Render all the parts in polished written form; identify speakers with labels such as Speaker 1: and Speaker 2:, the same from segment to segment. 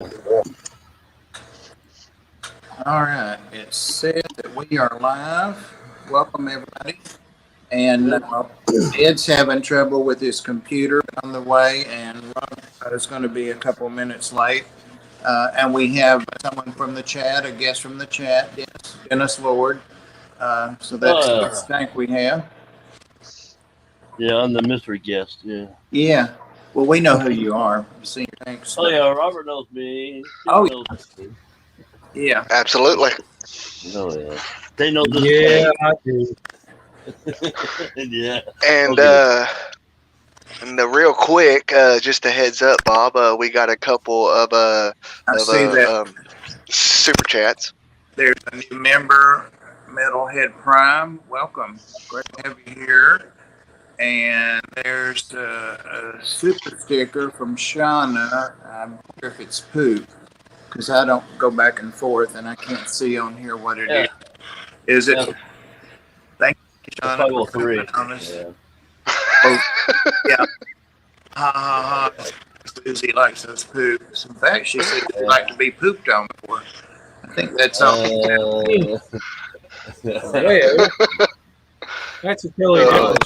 Speaker 1: All right. It said that we are live. Welcome, everybody. And Ed's having trouble with his computer on the way, and Rob is going to be a couple minutes late. And we have someone from the chat, a guest from the chat, Dennis Lord. So that's the thank we have.
Speaker 2: Yeah, I'm the mystery guest. Yeah.
Speaker 1: Yeah. Well, we know who you are. Senior thanks.
Speaker 2: Oh yeah, Robert knows me.
Speaker 1: Oh, yeah.
Speaker 3: Absolutely.
Speaker 2: Oh yeah. They know this.
Speaker 4: Yeah, I do.
Speaker 2: Yeah.
Speaker 3: And real quick, just a heads up, Bob. We got a couple of super chats.
Speaker 1: There's a new member, Metalhead Prime. Welcome. Great to have you here. And there's a super sticker from Shauna. I wonder if it's poop, because I don't go back and forth and I can't see on here what it is. Is it?
Speaker 2: Yeah.
Speaker 1: Thank you, Shauna.
Speaker 2: 503.
Speaker 1: Yeah. Oh, yeah. Ha ha ha. Susie likes those poops. In fact, she said she'd like to be pooped on for. I think that's all.
Speaker 4: Yeah. That's a totally different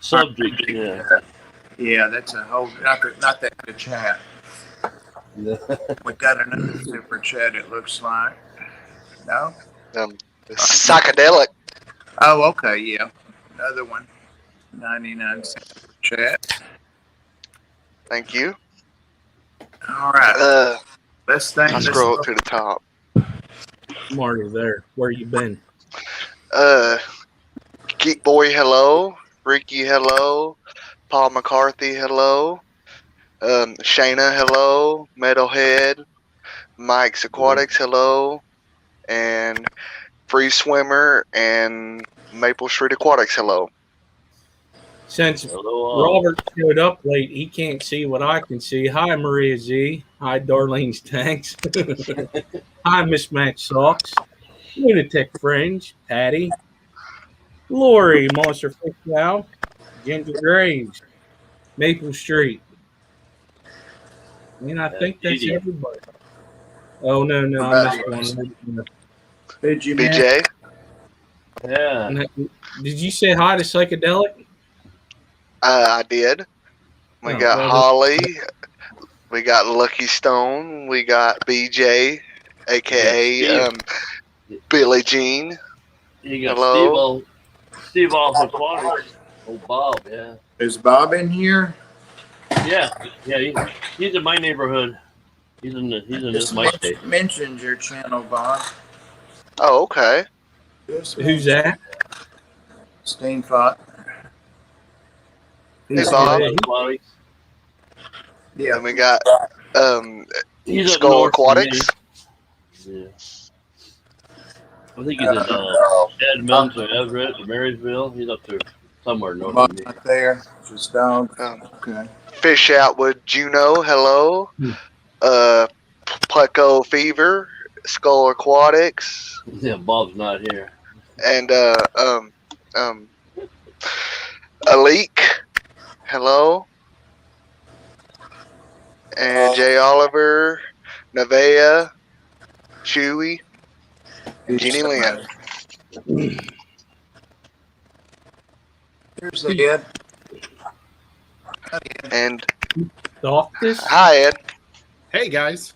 Speaker 2: subject. Yeah.
Speaker 1: Yeah, that's a whole not that kind of chat. We got another super chat. It looks like no.
Speaker 3: Psychedelic.
Speaker 1: Oh, okay, yeah, another one. 99-cent chat.
Speaker 3: Thank you.
Speaker 1: All right. Let's thank.
Speaker 3: I'll scroll up to the top.
Speaker 4: I'm already there. Where you been?
Speaker 3: Geek Boy, hello. Ricky, hello. Paul McCarthy, hello. Shayna, hello. Metalhead. Mike's Aquatics, hello. And Free Swimmer and Maple Street Aquatics, hello.
Speaker 4: Since Robert showed up late, he can't see what I can see. Hi, Maria Z. Hi, Darlene's Tanks. Hi, Mismatched Socks. Lunatic Fringe. Patty. Lori, Monster Fish Now. Ginger Graves. Maple Street. And I think that's everybody. Oh, no, I missed one.
Speaker 1: Did you,
Speaker 3: BJ?
Speaker 2: Yeah.
Speaker 4: Did you say hi to Psychedelic?
Speaker 3: I did. We got Holly. We got Lucky Stone. We got BJ, aka Billie Jean.
Speaker 2: You got
Speaker 3: hello.
Speaker 2: Steve off Aquatics. Oh, Bob, yeah.
Speaker 1: Is Bob in here?
Speaker 2: Yeah. He's in my neighborhood. He's in this my state.
Speaker 1: Mentioned your channel, Bob.
Speaker 3: Oh, okay.
Speaker 4: Who's that?
Speaker 1: Steinfott.
Speaker 3: Hey, Bob.
Speaker 1: Yeah.
Speaker 3: And we got
Speaker 2: he's
Speaker 3: Skull Aquatics.
Speaker 2: Yeah. I think he's in Edmonds or Everett or Marysville. He's up there somewhere north of me.
Speaker 1: Right there. Just dog. Okay.
Speaker 3: Fish Out with Juno, hello. Pleco Fever, Skull Aquatics.
Speaker 2: Yeah, Bob's not here.
Speaker 3: And Aleek, hello. And Jay Oliver, Nevaeh, Chewy, and Jeannie Lynn.
Speaker 1: Here's Ed.
Speaker 3: And
Speaker 4: Doctus.
Speaker 3: hi, Ed.
Speaker 5: Hey, guys.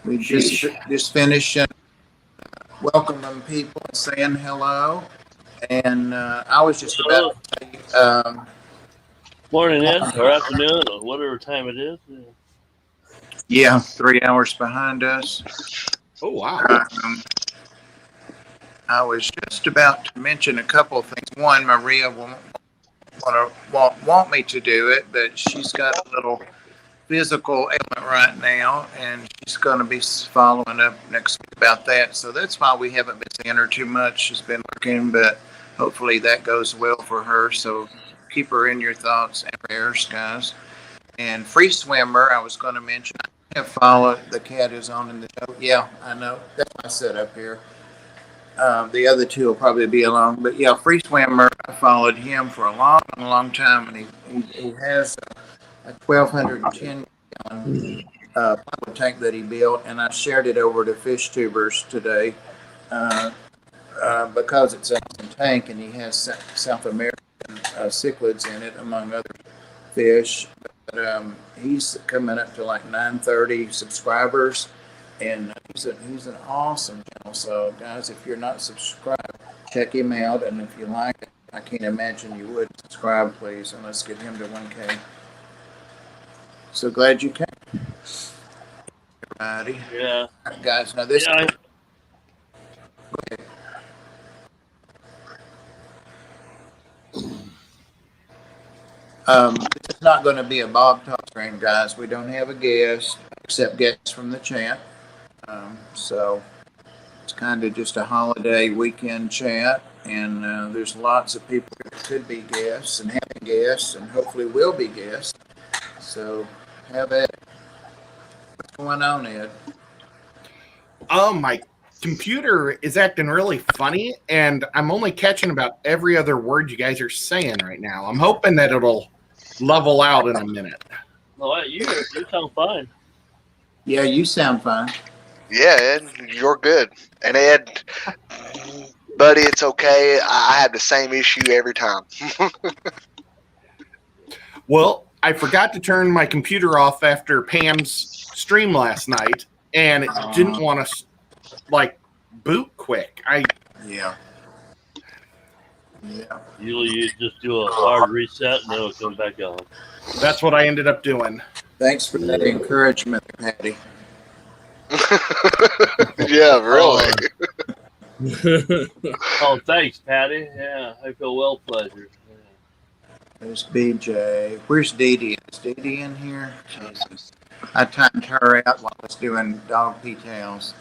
Speaker 1: We just finished welcoming people and saying hello. And I was just about to say,
Speaker 2: morning, Ed, or afternoon, or whatever time it is.
Speaker 1: Yeah, 3 hours behind us.
Speaker 5: Oh, wow.
Speaker 1: I was just about to mention a couple of things. One, Maria won't want me to do it, but she's got a little physical ailment right now, and she's going to be following up next week about that. So that's why we haven't been seeing her too much. She's been working, but hopefully that goes well for her. So keep her in your thoughts and prayers, guys. And Free Swimmer, I was going to mention. I have followed. The cat is on in the show. Yeah, I know. That's my setup here. The other two will probably be along. But yeah, Free Swimmer, I followed him for a long time, and he has a 1,210 plywood tank that he built, and I shared it over to Fish Tubers today because it's a tank and he has South American cichlids in it, among other fish. But he's coming up to like 930 subscribers, and he's an awesome channel. So guys, if you're not subscribed, check him out, and if you like it, I can't imagine you would, subscribe please, and let's get him to 1K. So glad you came, everybody.
Speaker 2: Yeah.
Speaker 1: Guys, now this.
Speaker 2: Yeah,
Speaker 1: Go ahead. This is not going to be a Bob Talk stream, guys. We don't have a guest, except guests from the chat. So it's kind of just a holiday weekend chat, and there's lots of people that could be guests and having guests, and hopefully will be guests. So have at it. What's going on, Ed?
Speaker 5: My computer is acting really funny, and I'm only catching about every other word you guys are saying right now. I'm hoping that it'll level out in a minute.
Speaker 2: well, you sound fine.
Speaker 1: Yeah, you sound fine.
Speaker 3: Yeah, Ed, you're good. And Ed, buddy, it's okay. I have the same issue every time.
Speaker 5: Well, I forgot to turn my computer off after Pam's stream last night, and it didn't want to boot quick.
Speaker 1: Yeah. Yeah.
Speaker 2: You just do a hard reset and it'll come back on.
Speaker 5: That's what I ended up doing.
Speaker 1: Thanks for that encouragement, Patty.
Speaker 3: Yeah, really.
Speaker 2: Oh, thanks, Patty. Yeah, I feel well pleasured. Yeah.
Speaker 1: There's BJ. Where's Dee Dee? Is Dee Dee in here? Jesus. I timed her out while I was doing dog pee towels.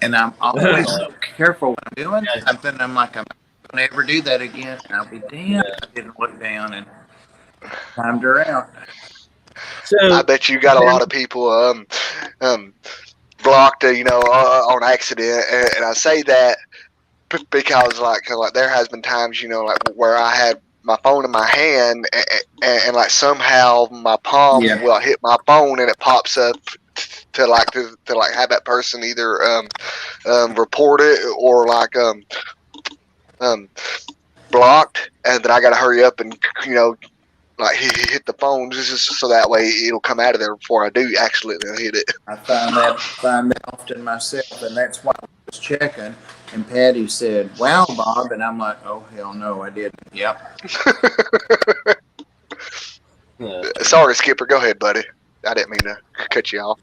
Speaker 1: And I'm always so careful when I'm doing something. I'm like, I'm not going to ever do that again. And I'll be damned if I didn't look down and timed her out.
Speaker 4: So
Speaker 3: I bet you got a lot of people blocked, on accident. And I say that because like there has been times, where I had my phone in my hand and like somehow my palm will hit my phone and it pops up to have that person either report it or blocked, and then I got to hurry up and hit the phone just so that way it'll come out of there before I do actually hit it.
Speaker 1: I find that often myself, and that's why I was checking. And Patty said, "Wow, Bob," and I'm like, "Oh hell no, I didn't." Yep.
Speaker 3: Sorry, Skipper. Go ahead, buddy. I didn't mean to cut you off.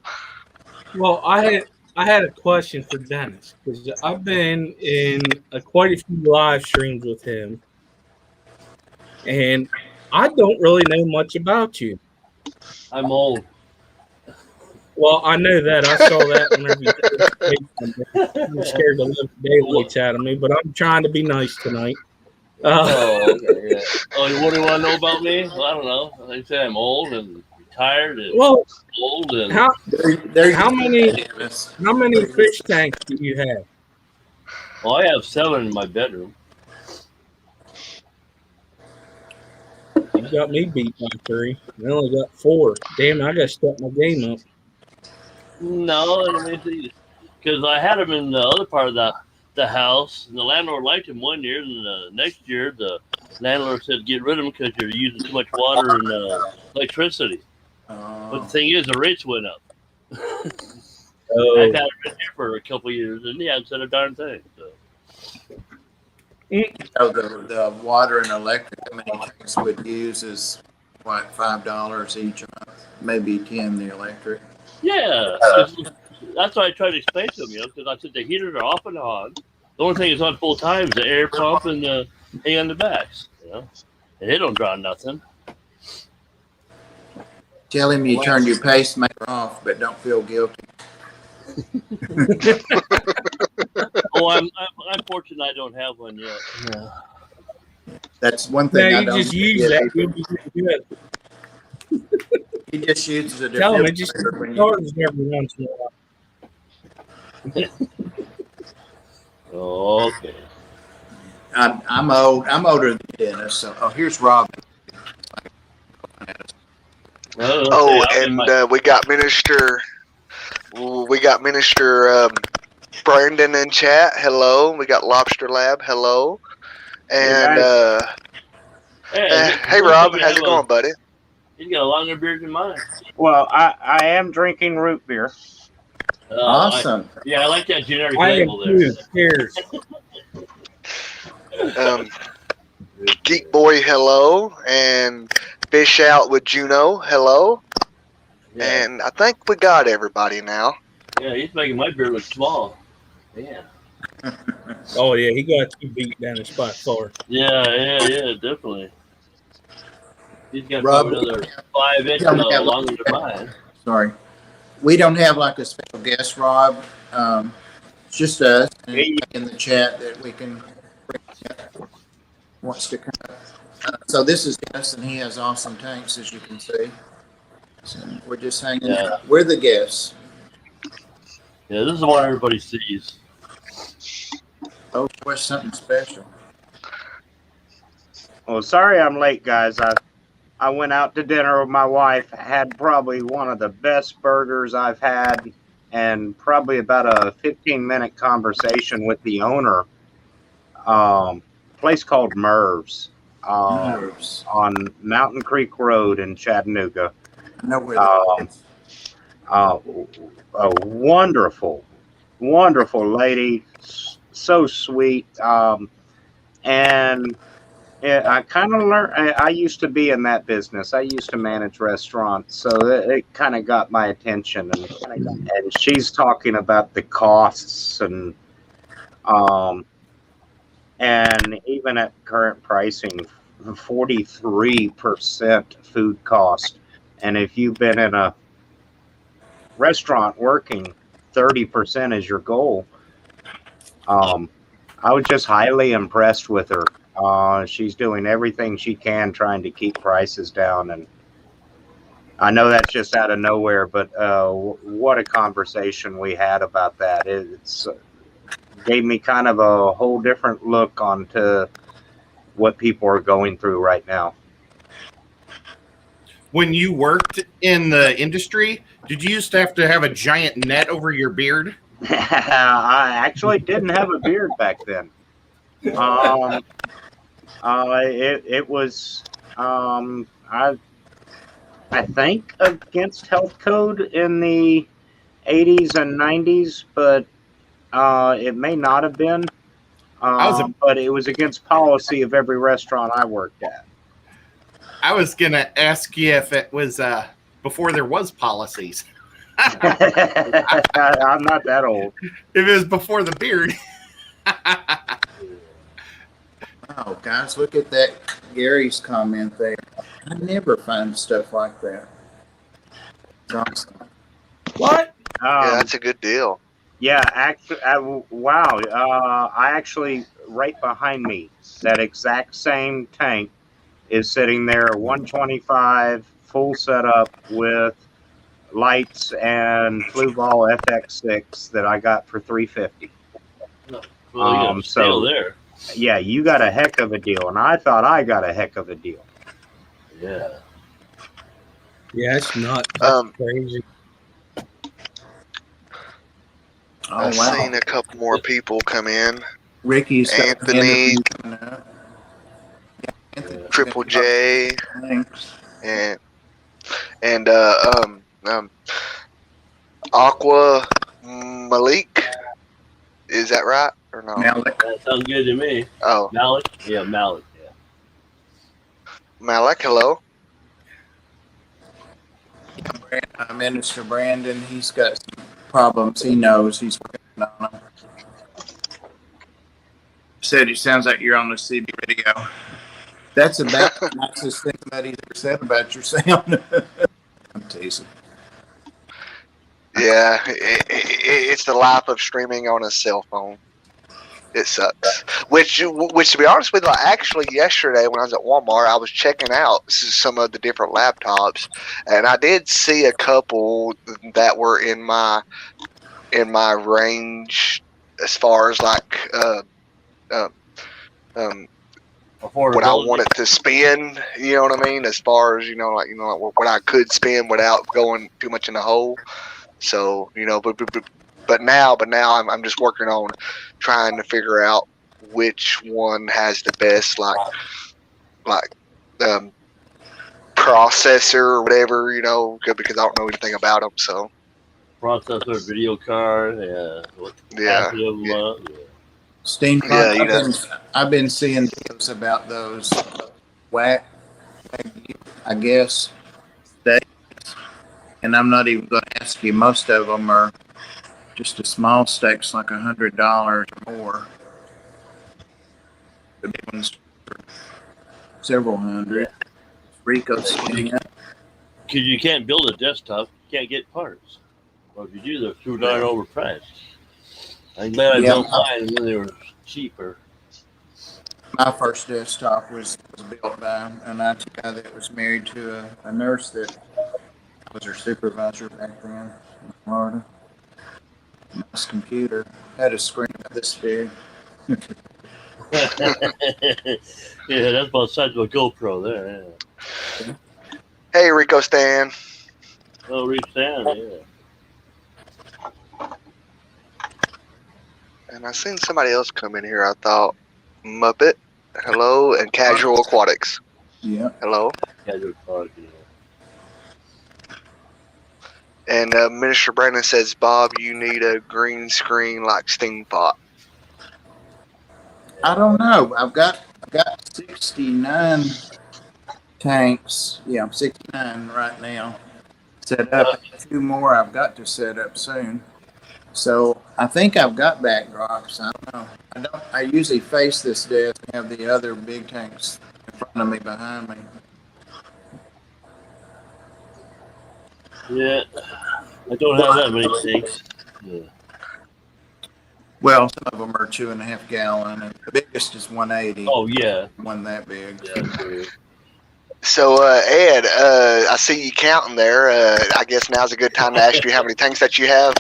Speaker 4: well, I had a question for Dennis because I've been in quite a few live streams with him, and I don't really know much about you.
Speaker 2: I'm old.
Speaker 4: Well, I know that. I saw that whenever you scared the living daylights out of me, but I'm trying to be nice tonight.
Speaker 2: Okay, yeah. Oh, what do you want to know about me? Well, I don't know. They say I'm old and retired and old and
Speaker 4: how many
Speaker 1: Dennis.
Speaker 4: fish tanks do you have?
Speaker 2: well, I have 7 in my bedroom.
Speaker 4: You got me beat by 3. I only got 4. Damn, I got to step my game up.
Speaker 2: No, because I had them in the other part of the house, and the landlord liked them one year, and the next year the landlord said get rid of them because you're using too much water and electricity. But the thing is, the rates went up.
Speaker 4: Oh.
Speaker 2: I've had it in here for a couple of years, and he hasn't said a darn thing. So.
Speaker 1: So the water and electric, how many tanks would use is what, $5 each a month, maybe 10 the electric.
Speaker 2: Yeah, that's what I tried to explain to him, because I said the heaters are off and on. The only thing that's on full time is the air pump and the hang on the backs, and they don't draw nothing.
Speaker 1: Tell him you turned your pacemaker off, but don't feel guilty.
Speaker 2: Oh, I'm fortunate I don't have one yet. Yeah.
Speaker 1: That's one thing
Speaker 4: Yeah,
Speaker 1: I
Speaker 4: you
Speaker 1: don't
Speaker 4: just use
Speaker 1: get.
Speaker 4: that. You'll be good.
Speaker 1: He just uses a
Speaker 4: Tell him it just
Speaker 1: defibrillator when you-
Speaker 4: charges every once in a while.
Speaker 2: Okay.
Speaker 1: I'm old. I'm older than Dennis. So, here's Robin.
Speaker 3: Oh, and we got Minister Brandon in chat. Hello. We got Lobster Lab. Hello. And hey Rob, how's it going, buddy?
Speaker 2: He's got a longer beard than mine.
Speaker 6: Well, I am drinking root beer.
Speaker 1: Awesome.
Speaker 2: I like that generic
Speaker 4: I
Speaker 2: label
Speaker 4: am
Speaker 2: there.
Speaker 4: too. Cheers.
Speaker 3: Geek Boy, hello. And Fish Out with Juno, hello.
Speaker 2: Yeah.
Speaker 3: And I think we got everybody now.
Speaker 2: Yeah, he's making my beard look small. Yeah.
Speaker 4: Oh yeah, he got you beat down in spot 4.
Speaker 2: Yeah, definitely. He's got
Speaker 1: Rob,
Speaker 2: probably another 5 inches longer than mine.
Speaker 1: Sorry. We don't have like a special guest, Rob. It's just us in the chat that we can wants to come. So this is Gus, and he has awesome tanks, as you can see. So we're just hanging out. We're the guests.
Speaker 2: Yeah, this is what everybody sees.
Speaker 1: Oh, what's something special?
Speaker 6: Well, sorry I'm late, guys. I went out to dinner with my wife. Had probably one of the best burgers I've had, and probably about a 15-minute conversation with the owner. Place called Merv's on Mountain Creek Road in Chattanooga.
Speaker 1: I know where that is.
Speaker 6: A wonderful lady, so sweet. And I kind of learned. I used to be in that business. I used to manage restaurants, so it kind of got my attention. And she's talking about the costs and even at current pricing, 43% food cost. And if you've been in a restaurant working, 30% is your goal. I was just highly impressed with her. She's doing everything she can trying to keep prices down. And I know that's just out of nowhere, but what a conversation we had about that. It's gave me kind of a whole different look onto what people are going through right now.
Speaker 5: When you worked in the industry, did you used to have a giant net over your beard?
Speaker 6: I actually didn't have a beard back then. It was I think against health code in the 80s and 90s, but it may not have been. But it was against policy of every restaurant I worked at.
Speaker 5: I was gonna ask you if it was before there was policies.
Speaker 6: I'm not that old.
Speaker 5: If it was before the beard.
Speaker 1: Oh, guys, look at that Gary's comment there. I never find stuff like that. It's awesome.
Speaker 4: What?
Speaker 3: Yeah, that's a good deal.
Speaker 6: Yeah, actually, wow. I actually, right behind me, that exact same tank is sitting there, 125 full setup with lights and Fluval FX6 that I got for $350.
Speaker 2: Well, you got there.
Speaker 6: Yeah, you got a heck of a deal, and I thought I got a heck of a deal.
Speaker 2: Yeah.
Speaker 4: Yeah, it's not crazy.
Speaker 3: I've seen a couple more people come in.
Speaker 1: Ricky's got
Speaker 3: Anthony,
Speaker 1: Anthony,
Speaker 3: Triple J,
Speaker 1: thanks.
Speaker 3: and Aqua Malik. Is that right or no?
Speaker 1: Malik.
Speaker 2: That sounds good to me.
Speaker 3: Oh,
Speaker 2: Malik? Yeah, Malik. Yeah.
Speaker 3: Malik, hello.
Speaker 1: Minister Brandon, he's got some problems. He knows he's working on them. Said it sounds like you're on the CB radio. That's about the nicest thing somebody's ever said about your sound. I'm teasing.
Speaker 3: Yeah, it's the life of streaming on a cell phone. It sucks. Which to be honest with you, actually yesterday when I was at Walmart, I was checking out some of the different laptops, and I did see a couple that were in my range as far as like what I wanted to spend. You know what I mean? As far as like what I could spend without going too much in the hole. So but now I'm just working on trying to figure out which one has the best like processor or whatever, because I don't know anything about them. So
Speaker 2: Processor, video card,
Speaker 3: yeah.
Speaker 1: Steam.
Speaker 3: Yeah,
Speaker 1: I've been seeing videos about those whack, I guess, steaks, and I'm not even going to ask you. Most of them are just a small steaks, like $100 or more. The big ones are several hundred. Rico Steam.
Speaker 2: Because you can't build a desktop, you can't get parts. Or if you do, they're too darn overpriced. I'm glad I built mine, and then they were cheaper.
Speaker 1: My first desktop was built by an IT guy that was married to a nurse that was her supervisor back then in Florida. Nice computer. Had a screen about this big.
Speaker 2: Yeah, that's about the size of a GoPro there. Yeah.
Speaker 3: Hey, Rico Stan.
Speaker 2: Oh, reach down, yeah.
Speaker 3: And I seen somebody else come in here. I thought Muppet, hello, and Casual Aquatics.
Speaker 1: Yeah.
Speaker 3: Hello.
Speaker 2: Casual Aquatics, yeah.
Speaker 3: And Minister Brandon says, Bob, you need a green screen like Steam Pot.
Speaker 1: I don't know. I've got 69 tanks. Yeah, I'm 69 right now. Set up. 2 more I've got to set up soon. So I think I've got backdrops. I don't know. I usually face this desk and have the other big tanks in front of me, behind me.
Speaker 2: Yeah, I don't have that many sinks. Yeah.
Speaker 1: Well, some of them are 2.5 gallon, and the biggest is 180.
Speaker 2: Oh yeah,
Speaker 1: One that big.
Speaker 2: yeah.
Speaker 3: So, Ed, I see you counting there. I guess now's a good time to ask you how many tanks that you have.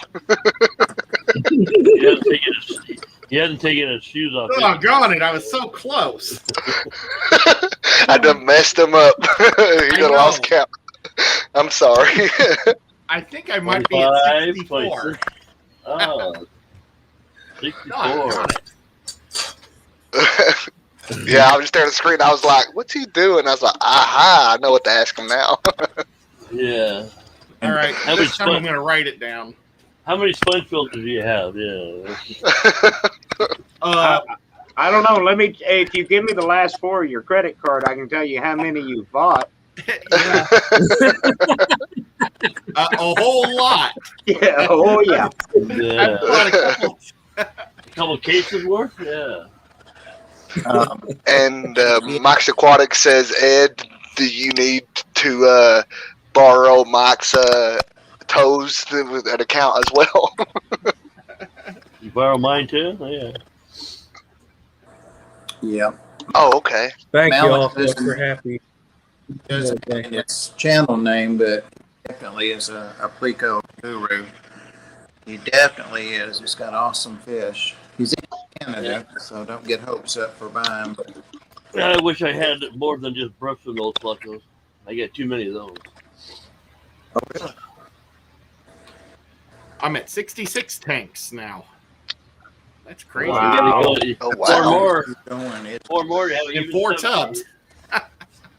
Speaker 2: He hasn't taken his shoes off.
Speaker 5: Oh, darn it. I was so close.
Speaker 3: I done messed him up. He done lost count. I'm sorry.
Speaker 5: I think I might be at 64.
Speaker 2: Oh, 64.
Speaker 5: Oh,
Speaker 3: Yeah, I was just staring at the screen. I was like, what's he doing? I was like, aha, I know what to ask him now.
Speaker 2: Yeah.
Speaker 5: all right.
Speaker 2: How many
Speaker 5: This time I'm going to write it down.
Speaker 2: How many sponge filters do you have? Yeah.
Speaker 6: I don't know. If you give me the last 4 of your credit card, I can tell you how many you bought.
Speaker 5: Yeah. A whole lot.
Speaker 6: Yeah. Oh, yeah.
Speaker 2: Yeah.
Speaker 5: I bought a
Speaker 2: couple cases worth? Yeah.
Speaker 3: And Mike's Aquatic says, Ed, do you need to borrow Mike's toes with an account as well?
Speaker 2: You borrow mine too? Yeah.
Speaker 1: Yeah.
Speaker 3: Oh, okay.
Speaker 4: Thank you all.
Speaker 1: Malik
Speaker 4: We're happy.
Speaker 1: Doesn't in its channel name, but definitely is a Preco guru. He definitely is. He's got awesome fish. He's in Canada, so don't get hopes up for buying.
Speaker 2: I wish I had more than just brush with those fluctos. I get too many of those.
Speaker 1: Oh, really?
Speaker 5: I'm at 66 tanks now. That's crazy.
Speaker 6: Wow.
Speaker 3: Oh,
Speaker 2: Four
Speaker 3: wow.
Speaker 2: more.
Speaker 1: Going.
Speaker 2: 4 more. You have
Speaker 5: In
Speaker 2: even
Speaker 5: 4
Speaker 2: 70.
Speaker 5: tubs.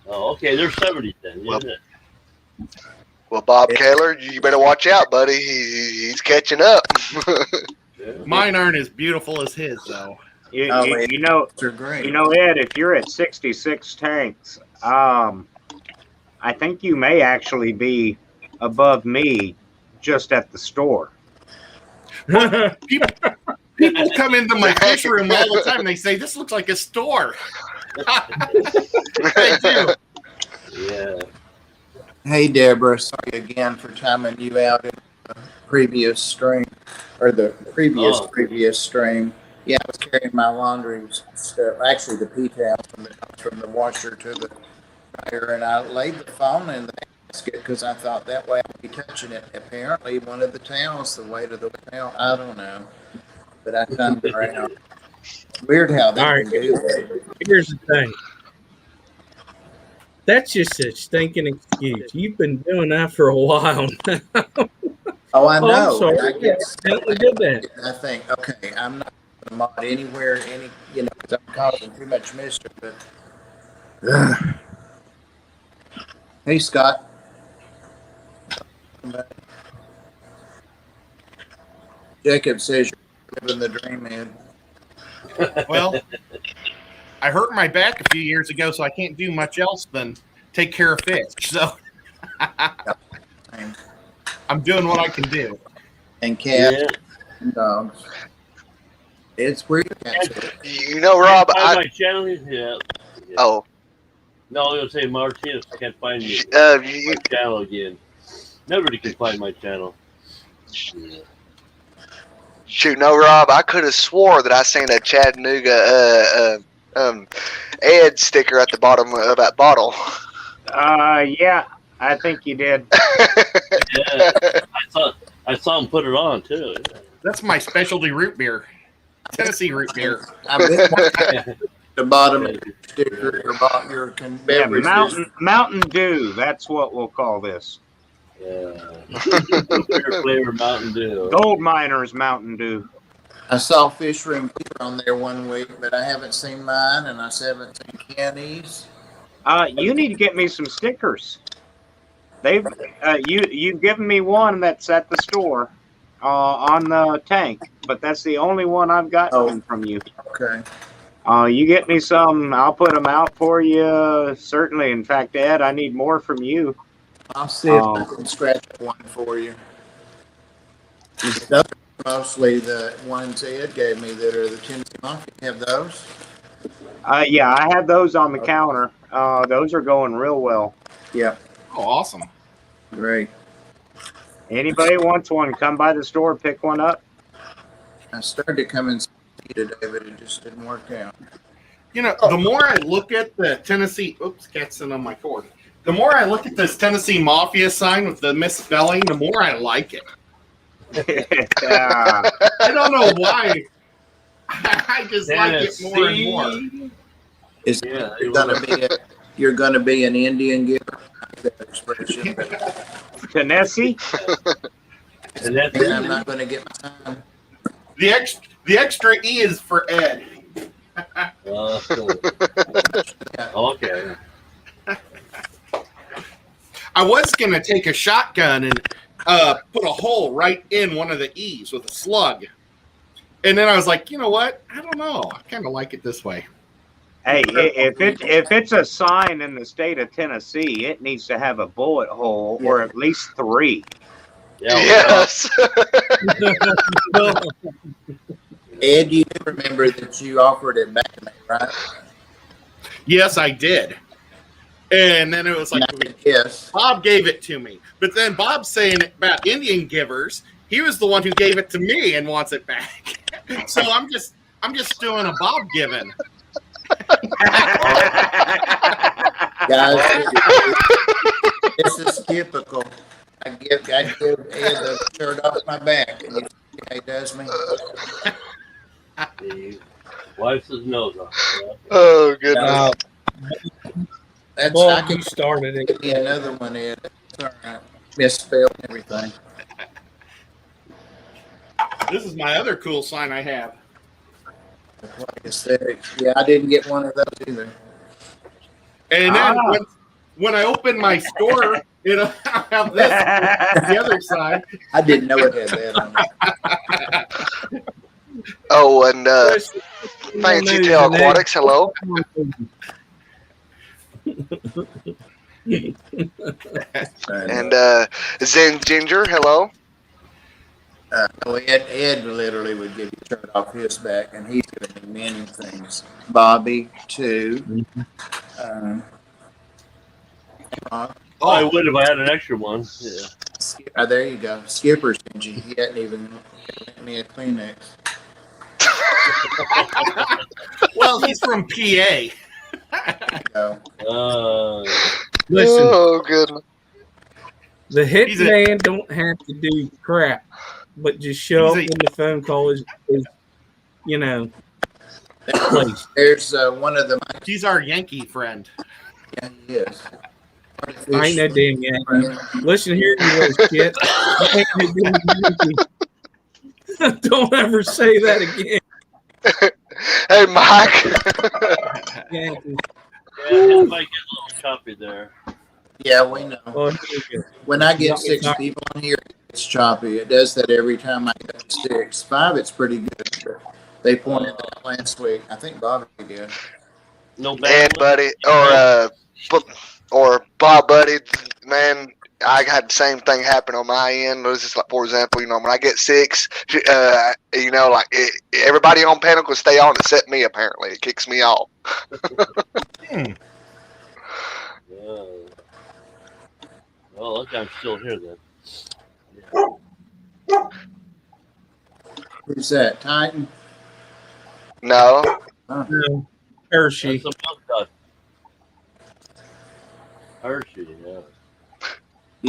Speaker 2: Oh, okay. There's 70 then.
Speaker 3: Well,
Speaker 2: Isn't it?
Speaker 3: Well, Bob Kaler, you better watch out, buddy. He's catching up.
Speaker 2: Yeah.
Speaker 5: Mine aren't as beautiful as his, though.
Speaker 6: You know,
Speaker 1: They're great.
Speaker 6: Ed, if you're at 66 tanks, I think you may actually be above me just at the store.
Speaker 5: People come into my fish room all the time. They say, this looks like a store. They do.
Speaker 2: Yeah.
Speaker 1: Hey, Deborah, sorry again for timing you out in the previous stream, or the previous stream. Yeah, I was carrying my laundry stuff, actually the P-towel from the washer to the dryer, and I laid the phone in the basket because I thought that way I'd be touching it. Apparently, one of the towels, the weight of the towel, I don't know, but I turned around. Weird how they
Speaker 4: All
Speaker 1: can do that.
Speaker 4: Here's the thing. That's just a stinking excuse. You've been doing that for a while.
Speaker 1: Oh, I
Speaker 4: Oh,
Speaker 1: know.
Speaker 4: I'm sorry.
Speaker 1: I get
Speaker 4: I did that.
Speaker 1: I think, okay, I'm not gonna mod anywhere, because I'm causing too much mischief, but. Hey, Scott. Jacob says you're living the dream, man.
Speaker 5: Well, I hurt my back a few years ago, so I can't do much else than take care of fish. So I'm doing what I can do.
Speaker 1: And cats
Speaker 2: Yeah.
Speaker 1: and dogs. It's weird.
Speaker 3: You know, Rob,
Speaker 2: Can't find
Speaker 3: I
Speaker 2: my channel. Yeah.
Speaker 3: oh,
Speaker 2: No, I was gonna say Martinez can't find me.
Speaker 3: you,
Speaker 2: My channel again. Nobody can find my channel.
Speaker 3: shoot, no, Rob, I could have swore that I seen a Chattanooga Ed sticker at the bottom of that bottle.
Speaker 6: Yeah, I think you did.
Speaker 2: Yeah, I saw him put it on too.
Speaker 5: That's my specialty root beer, Tennessee root beer.
Speaker 1: I've been watching the bottom of your sticker, your
Speaker 6: Yeah,
Speaker 1: beverage.
Speaker 6: Mountain Dew. That's what we'll call this.
Speaker 2: Yeah. Beer flavor Mountain Dew.
Speaker 6: Gold Miners Mountain Dew.
Speaker 1: I saw Fish Room Beer on there one week, but I haven't seen mine, and I haven't seen Kenny's.
Speaker 6: You need to get me some stickers. They've you've given me one that's at the store on the tank, but that's the only one I've gotten from you.
Speaker 1: Okay.
Speaker 6: You get me some, I'll put them out for you. Certainly. In fact, Ed, I need more from you.
Speaker 1: I'll see if I can scratch one for you. Those are mostly the ones Ed gave me that are the Tennessee Mafia. Have those?
Speaker 6: Yeah, I had those on the counter. Those are going real well.
Speaker 1: Yeah.
Speaker 5: Oh, awesome.
Speaker 1: Great.
Speaker 6: Anybody wants one, come by the store, pick one up.
Speaker 1: I started to come and see you today, but it just didn't work out.
Speaker 5: You know, the more I look at the Tennessee, cat's sitting on my cord. The more I look at this Tennessee Mafia sign with the misspelling, the more I like it.
Speaker 6: Yeah.
Speaker 5: I don't know why. I just like it more and more.
Speaker 1: Is
Speaker 2: Yeah,
Speaker 1: you're gonna be an Indian giver? That expression.
Speaker 6: Tennessee?
Speaker 2: And that's
Speaker 1: And I'm not gonna get my time.
Speaker 5: The extra E is for Ed.
Speaker 2: Okay.
Speaker 5: I was gonna take a shotgun and put a hole right in one of the E's with a slug, and then I was like, you know what? I don't know. I kind of like it this way.
Speaker 6: Hey, if it's a sign in the state of Tennessee, it needs to have a bullet hole or at least 3.
Speaker 2: Yeah.
Speaker 3: Yes.
Speaker 1: Ed, you do remember that you offered it back to me, right?
Speaker 5: Yes, I did. And then it was like,
Speaker 1: Yes.
Speaker 5: Bob gave it to me. But then Bob's saying about Indian givers. He was the one who gave it to me and wants it back. So I'm just doing a Bob giving.
Speaker 1: Guys, this is typical. I give Ed the shirt off my back, and you see how he does me.
Speaker 2: He wipes his nose off. Yeah.
Speaker 3: Oh goodness.
Speaker 1: That's
Speaker 4: Well,
Speaker 1: I
Speaker 4: you
Speaker 1: can
Speaker 4: started it.
Speaker 1: give you another one, Ed. It's all right. Misspelled and everything.
Speaker 5: This is my other cool sign I have.
Speaker 1: Like aesthetic. Yeah, I didn't get one of those either.
Speaker 5: And then when I open my store, it'll have this the other side.
Speaker 1: I didn't know it had that on it.
Speaker 3: Oh, and Fancy Tail Aquatics, hello. And Zen Ginger, hello.
Speaker 1: Ed literally would give you shirt off his back, and he's given me many things. Bobby, too.
Speaker 2: I would if I had an extra one. Yeah.
Speaker 1: There you go. Skipper stingy. He hadn't even given me a Kleenex.
Speaker 5: Well, he's from PA.
Speaker 1: So,
Speaker 4: Listen,
Speaker 3: Oh goodness.
Speaker 4: the
Speaker 5: He's a-
Speaker 4: hitman don't have to do crap, but just show up
Speaker 5: He's a-
Speaker 4: when the phone call is placed.
Speaker 1: there's one of the
Speaker 5: He's our Yankee friend.
Speaker 1: Yeah, he is.
Speaker 4: I ain't no damn Yankee. Listen here, you little shit. I ain't no damn Yankee. Don't ever say that again.
Speaker 3: Hey, Mike.
Speaker 4: Yankee.
Speaker 2: Yeah, his mic is a little choppy there.
Speaker 1: Yeah, we know.
Speaker 4: Oh, here we go.
Speaker 1: When I get
Speaker 4: Yeah,
Speaker 1: 6
Speaker 4: it's
Speaker 1: people on here, it's choppy. It does that every time I get to 6. 5, it's pretty good. But they pointed that out last week. I think Bobby did.
Speaker 2: No
Speaker 3: And
Speaker 2: bad.
Speaker 3: buddy, or Bob, buddy, man, I had the same thing happen on my end. It was just like, for example, when I get 6, everybody on Pinnacle stay on except me. Apparently, it kicks me off.
Speaker 2: Yeah. Well, look, I'm still here then.
Speaker 1: Who's that? Titan?
Speaker 3: No,
Speaker 4: No, Hershey.
Speaker 2: That's some milk Hershey, yeah.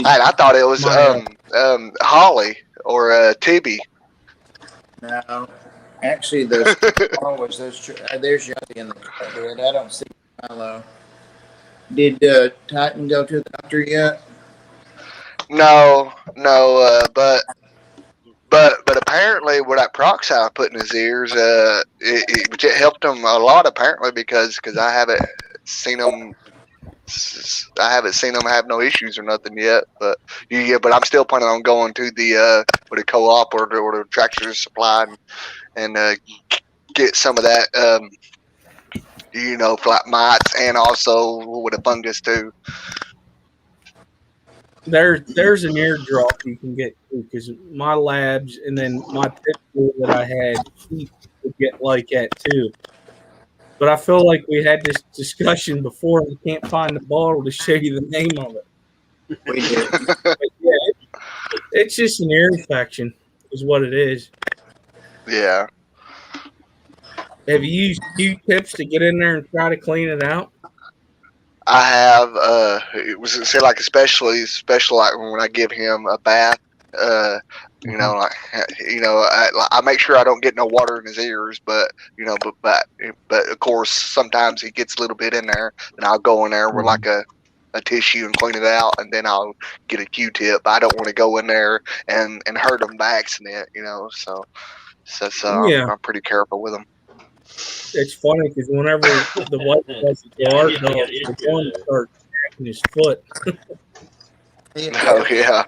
Speaker 3: I thought it was
Speaker 4: My-
Speaker 3: Holly or Tibby.
Speaker 1: No. Actually, those always those. There's Yachty in the car. Dude. I don't see Milo. Did Titan go to the doctor yet?
Speaker 3: No, but apparently with that peroxide I put in his ears, it helped him a lot apparently because I haven't seen him have no issues or nothing yet. But I'm still planning on going to the with a co-op or the Tractor Supply and get some of that for like mites and also with a fungus too.
Speaker 4: There's an ear drop you can get too, because my labs and then my pit bull that I had, he would get like that too. But I feel like we had this discussion before. We can't find the bottle to show you the name of it.
Speaker 1: We did.
Speaker 4: But yeah, it's just an ear infection, is what it is.
Speaker 3: Yeah.
Speaker 4: Have you used Q-tips to get in there and try to clean it out?
Speaker 3: I have it was say like especially like when I give him a bath, I make sure I don't get no water in his ears, but of course sometimes he gets a little bit in there, and I'll go in there with like a tissue and clean it out, and then I'll get a Q-tip. I don't want to go in there and hurt him by accident, so
Speaker 4: Yeah.
Speaker 3: I'm pretty careful with him.
Speaker 4: It's funny because whenever the white does the guard dog, the one starts attacking his foot.
Speaker 3: Oh yeah.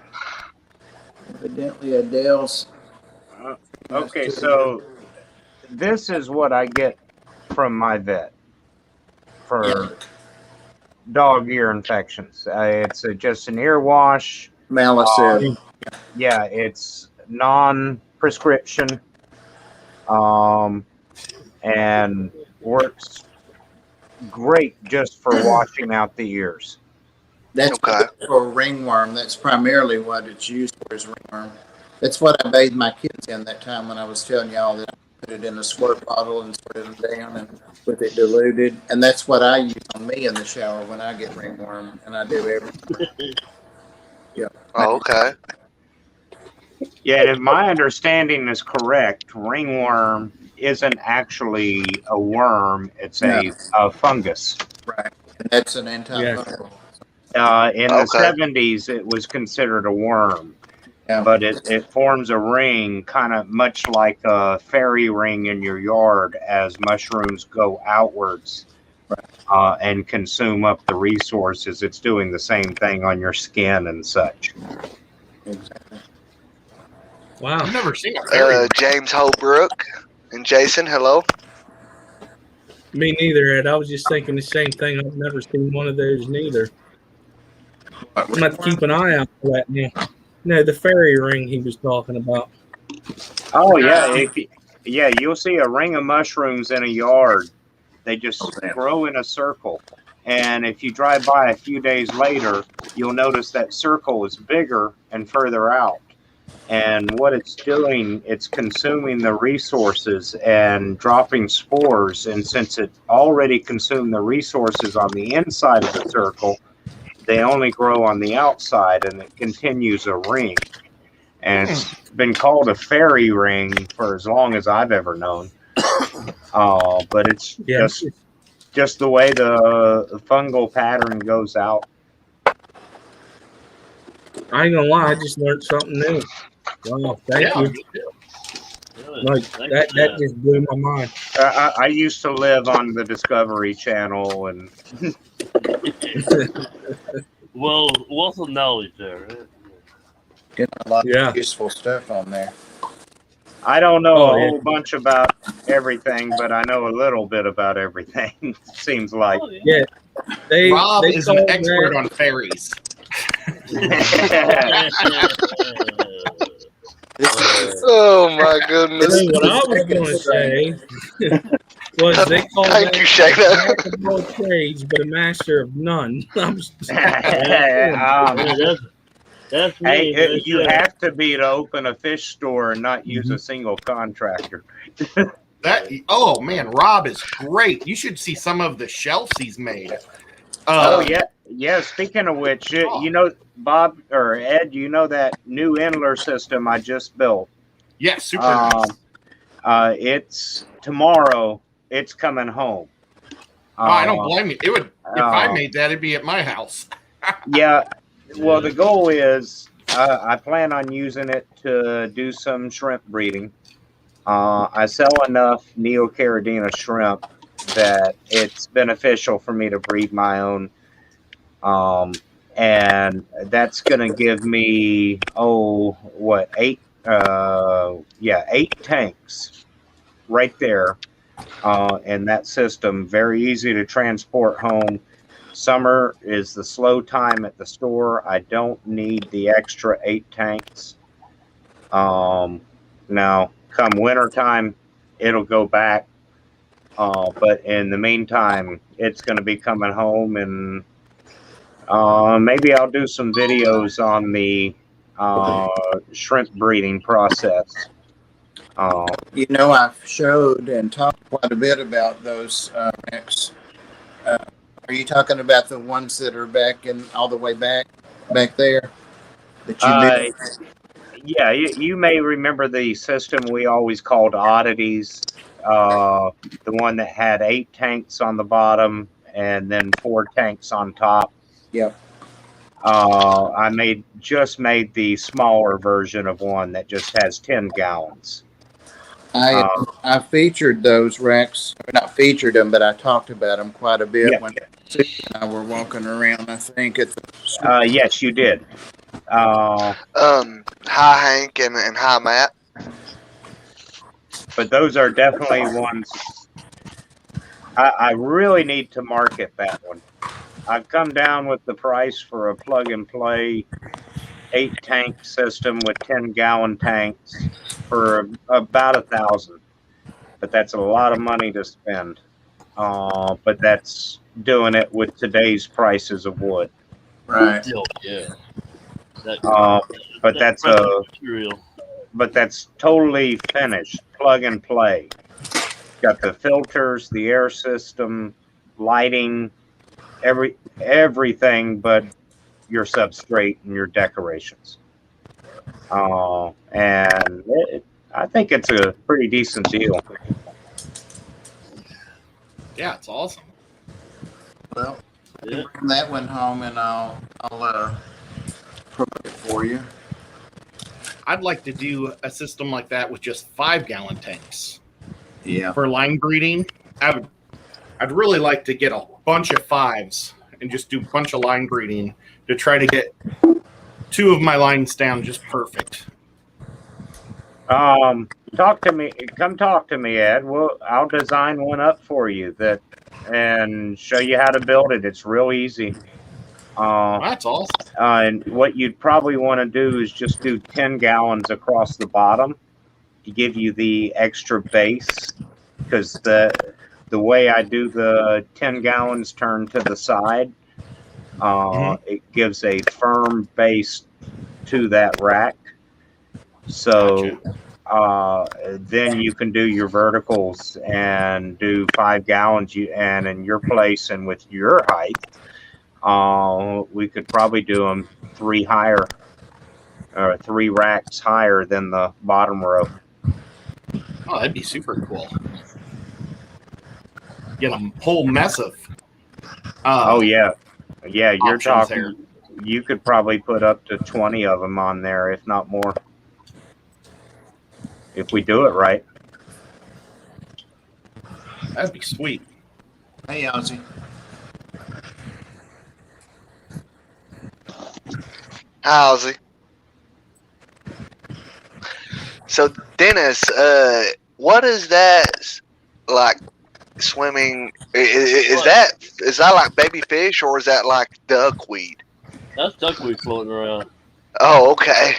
Speaker 1: Evidently, Adele's.
Speaker 6: Okay, so this is what I get from my vet for dog ear infections. It's just an ear wash.
Speaker 1: Malicid.
Speaker 6: Yeah, it's non-prescription, and works great just for washing out the ears.
Speaker 1: That's
Speaker 3: Okay.
Speaker 1: for ringworm. That's primarily what it's used for is ringworm. That's what I bathed my kids in that time when I was telling y'all that I put it in a squirt bottle and squirted them down and with it diluted. And that's what I use on me in the shower when I get ringworm, and I do everything. Yeah.
Speaker 3: Oh, okay.
Speaker 6: Yeah, and if my understanding is correct, ringworm isn't actually a worm; it's a fungus.
Speaker 1: Right. And that's an antifungal.
Speaker 6: In the
Speaker 3: Okay.
Speaker 6: 70s, it was considered a worm,
Speaker 1: Yeah.
Speaker 6: but it forms a ring, kind of much like a fairy ring in your yard as mushrooms go outwards and consume up the resources. It's doing the same thing on your skin and such.
Speaker 1: Exactly.
Speaker 4: Wow.
Speaker 5: I've never seen a fairy.
Speaker 3: James Holbrook and Jason, hello.
Speaker 4: Me neither, Ed. I was just thinking the same thing. I've never seen one of those neither. I'm going to have to keep an eye out for that now. No, the fairy ring he was talking about.
Speaker 6: Oh yeah, you'll see a ring of mushrooms in a yard. They just grow in a circle, and if you drive by a few days later, you'll notice that circle is bigger and further out. And what it's doing, it's consuming the resources and dropping spores. And since it already consumed the resources on the inside of the circle, they only grow on the outside, and it continues a ring. And it's been called a fairy ring for as long as I've ever known. But it's just just the way the fungal pattern goes out.
Speaker 4: I ain't gonna lie, I just learned something new. Wow, thank you. Like that just blew my mind.
Speaker 6: I used to live on the Discovery Channel, and
Speaker 2: Well, wealth of knowledge there. Right?
Speaker 1: Getting a lot
Speaker 4: Yeah.
Speaker 1: of useful stuff on there.
Speaker 6: I don't know
Speaker 4: Oh,
Speaker 6: a
Speaker 4: yeah.
Speaker 6: whole bunch about everything, but I know a little bit about everything. Seems like.
Speaker 2: Oh, yeah.
Speaker 4: Yeah,
Speaker 5: Rob
Speaker 4: they
Speaker 5: is an
Speaker 4: call
Speaker 5: expert
Speaker 4: that-
Speaker 5: on fairies.
Speaker 3: Oh my goodness.
Speaker 4: So what I was gonna say was they call
Speaker 3: Thank
Speaker 4: that
Speaker 3: you, Shayna.
Speaker 4: jack of all trades, but a master of none. I'm just-
Speaker 2: Yeah, that's me.
Speaker 6: Hey,
Speaker 2: That's
Speaker 6: you
Speaker 2: it.
Speaker 6: have to be to open a fish store and not use a single contractor.
Speaker 5: Oh man, Rob is great. You should see some of the shelves he's made.
Speaker 6: Oh yeah. Speaking of which, you know, Bob or Ed, you know that new Endler system I just built.
Speaker 5: Yeah, super nice.
Speaker 6: It's tomorrow. It's coming home.
Speaker 5: I don't blame you. It would if I
Speaker 6: uh,
Speaker 5: made that, it'd be at my house.
Speaker 6: Yeah. Well, the goal is I plan on using it to do some shrimp breeding. I sell enough Neocaridina shrimp that it's beneficial for me to breed my own. And that's going to give me, eight tanks right there in that system. Very easy to transport home. Summer is the slow time at the store. I don't need the extra 8 tanks. Now, come winter time, it'll go back. But in the meantime, it's going to be coming home, and maybe I'll do some videos on the shrimp breeding process.
Speaker 1: You know, I've showed and talked quite a bit about those Rex. Are you talking about the ones that are back and all the way back there? That you built?
Speaker 6: Yeah, you may remember the system we always called oddities. The one that had 8 tanks on the bottom and then 4 tanks on top.
Speaker 1: Yep.
Speaker 6: I just made the smaller version of one that just has 10 gallons.
Speaker 1: I featured those Rex. Not featured them, but I talked about them quite a bit when Susie and I were walking around. I think at the
Speaker 6: Yes, you did.
Speaker 3: Hi Hank and hi Matt.
Speaker 6: But those are definitely ones I really need to market that one. I've come down with the price for a plug and play 8 tank system with 10 gallon tanks for about $1,000. But that's a lot of money to spend. But that's doing it with today's prices of wood.
Speaker 1: right.
Speaker 2: Oh, yeah.
Speaker 6: But that's
Speaker 2: material.
Speaker 6: But that's totally finished, plug and play. Got the filters, the air system, lighting, everything but your substrate and your decorations. And I think it's a pretty decent deal.
Speaker 5: Yeah, it's awesome.
Speaker 1: Well,
Speaker 2: Yeah.
Speaker 1: bring that one home and I'll promote it for you.
Speaker 5: I'd like to do a system like that with just 5-gallon tanks
Speaker 1: Yeah.
Speaker 5: for line breeding. I'd really like to get a bunch of 5s and just do a bunch of line breeding to try to get 2 of my lines down just perfect.
Speaker 6: Come talk to me, Ed. I'll design one up for you and show you how to build it. It's real easy.
Speaker 5: That's awesome.
Speaker 6: And what you'd probably want to do is just do 10 gallons across the bottom to give you the extra base, because the way I do the 10 gallons turned to the side, it gives a firm base to that rack. So then you can do your verticals and do 5 gallons. And in your place and with your height, we could probably do them 3 higher, or 3 racks higher than the bottom row.
Speaker 5: Oh, that'd be super cool. get a whole mess of.
Speaker 6: Oh yeah, yeah. You're
Speaker 5: options
Speaker 6: talking.
Speaker 5: there.
Speaker 6: You could probably put up to 20 of them on there, if not more, if we do it right.
Speaker 5: That'd be sweet.
Speaker 1: Hey, Ozzy.
Speaker 3: How's he? So Dennis, what is that like? Swimming is that like baby fish or is that like duckweed?
Speaker 2: That's duckweed floating around.
Speaker 3: Oh, okay.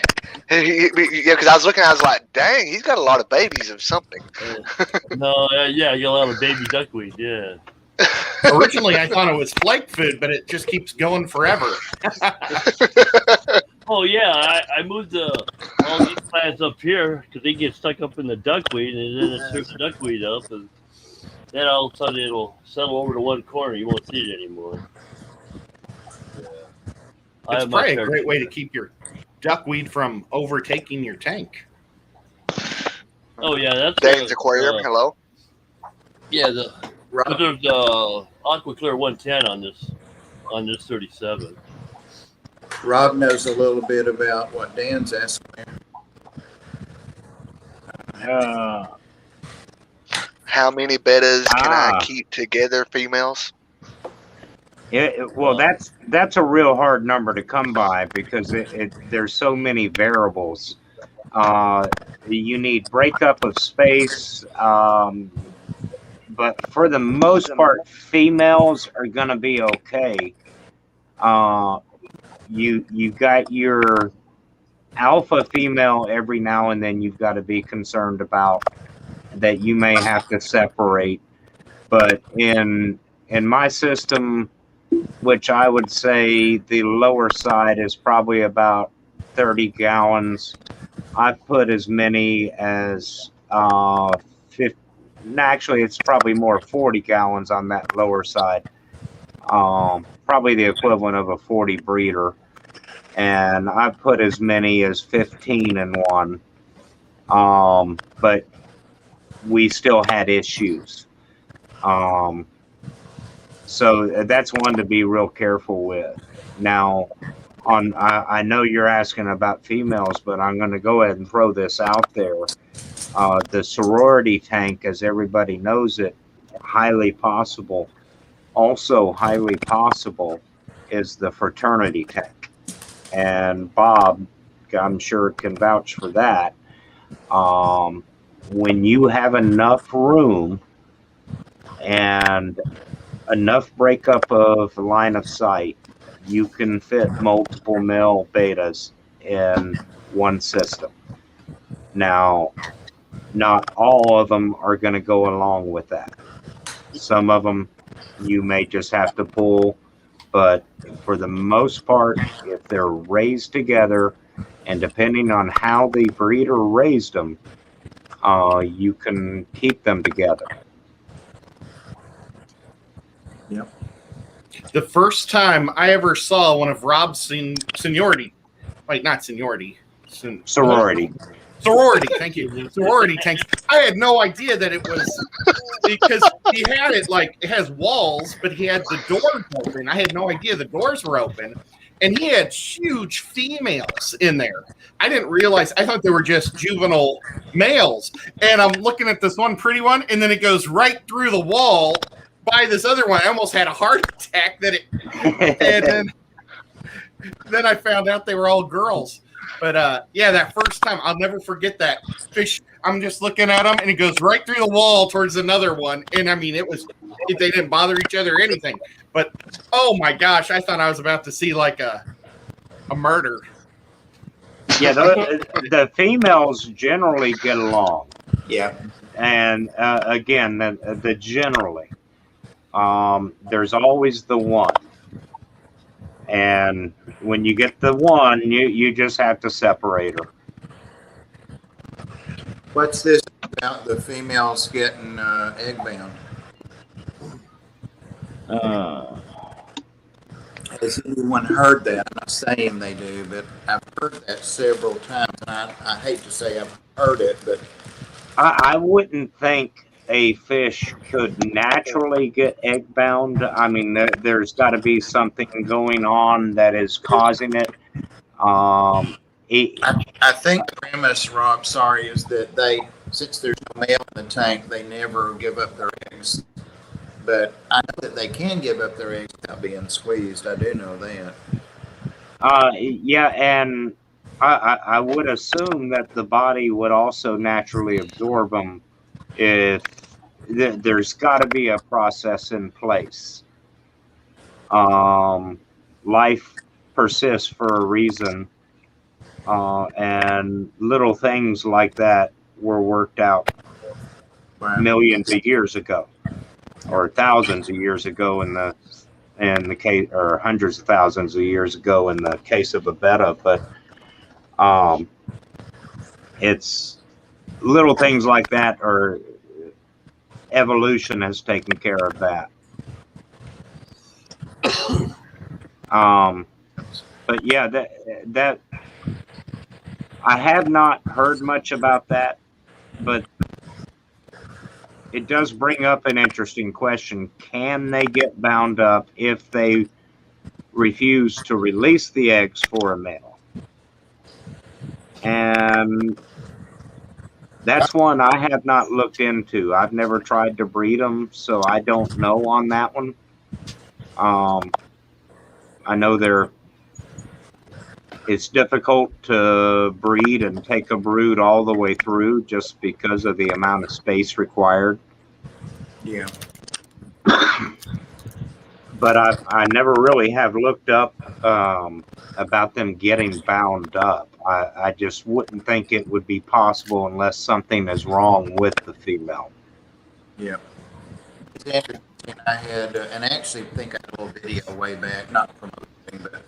Speaker 3: Yeah, because I was looking, I was like, dang, he's got a lot of babies of something.
Speaker 2: No, yeah, you got a lot of baby duckweed. Yeah.
Speaker 5: Originally, I thought it was flake food, but it just keeps going forever.
Speaker 2: Oh yeah, I moved all these plants up here because they get stuck up in the duckweed, and then it stirs the duckweed up, and then all of a sudden it'll settle over to one corner. You won't see it anymore.
Speaker 5: It's probably a great way to keep your duckweed from overtaking your tank.
Speaker 2: Oh yeah, that's
Speaker 3: Dane's Aquarium. Hello.
Speaker 2: Yeah,
Speaker 1: Rob,
Speaker 2: there's AquaClear 110 on this 37.
Speaker 1: Rob knows a little bit about what Dan's asking.
Speaker 3: How many bettas can I
Speaker 6: Ah.
Speaker 3: keep together, females?
Speaker 6: Well, that's a real hard number to come by because there's so many variables. You need breakup of space, but for the most part, females are going to be okay. You got your alpha female every now and then. You've got to be concerned about that you may have to separate. But in my system, which I would say the lower side is probably about 30 gallons. I've put as many as 50. Actually, it's probably more 40 gallons on that lower side. Probably the equivalent of a 40 breeder. And I've put as many as 15 in one. But we still had issues. So that's one to be real careful with. Now, I know you're asking about females, but I'm going to go ahead and throw this out there. The sorority tank, as everybody knows it, highly possible. Also highly possible is the fraternity tank. And Bob, I'm sure, can vouch for that. When you have enough room and enough breakup of line of sight, you can fit multiple male betas in one system. Now, not all of them are going to go along with that. Some of them you may just have to pull, but for the most part, if they're raised together, and depending on how the breeder raised them, you can keep them together.
Speaker 5: The first time I ever saw one of Rob's seniority, wait, not seniority,
Speaker 6: Sorority.
Speaker 5: sorority, thank you, sorority tanks. I had no idea that it was, because he had it like, it has walls, but he had the doors open. I had no idea the doors were open. And he had huge females in there. I didn't realize, I thought they were just juvenile males. And I'm looking at this one pretty one, and then it goes right through the wall by this other one. I almost had a heart attack and then I found out they were all girls. But yeah, that first time, I'll never forget that fish. I'm just looking at them, and it goes right through the wall towards another one. And I mean, they didn't bother each other or anything. But oh my gosh, I thought I was about to see like a murder.
Speaker 6: Yeah, the females generally get along.
Speaker 1: Yeah.
Speaker 6: And again, the generally, there's always the one. And when you get the one, you just have to separate her.
Speaker 1: What's this about the females getting egg bound? Has anyone heard that? I'm not saying they do, but I've heard that several times. And I hate to say I've heard it, but
Speaker 6: I wouldn't think a fish could naturally get egg bound. I mean, there's got to be something going on that is causing it. It
Speaker 1: I think the premise, Rob, sorry, is that since there's no male in the tank, they never give up their eggs. But I know that they can give up their eggs without being squeezed. I do know that.
Speaker 6: yeah, and I would assume that the body would also naturally absorb them if there's got to be a process in place. Life persists for a reason, and little things like that were worked out millions of years ago, or thousands of years ago in the case, or hundreds of thousands of years ago in the case of a betta. But it's little things like that, or evolution has taken care of that. But yeah, that I have not heard much about that, but it does bring up an interesting question. Can they get bound up if they refuse to release the eggs for a male? And that's one I have not looked into. I've never tried to breed them, so I don't know on that one. I know it's difficult to breed and take a brood all the way through just because of the amount of space required.
Speaker 1: Yeah.
Speaker 6: But I never really have looked up about them getting bound up. I just wouldn't think it would be possible unless something is wrong with the female.
Speaker 1: Yeah. It's interesting. I had, and I actually think I had a little video way back, not promoting, but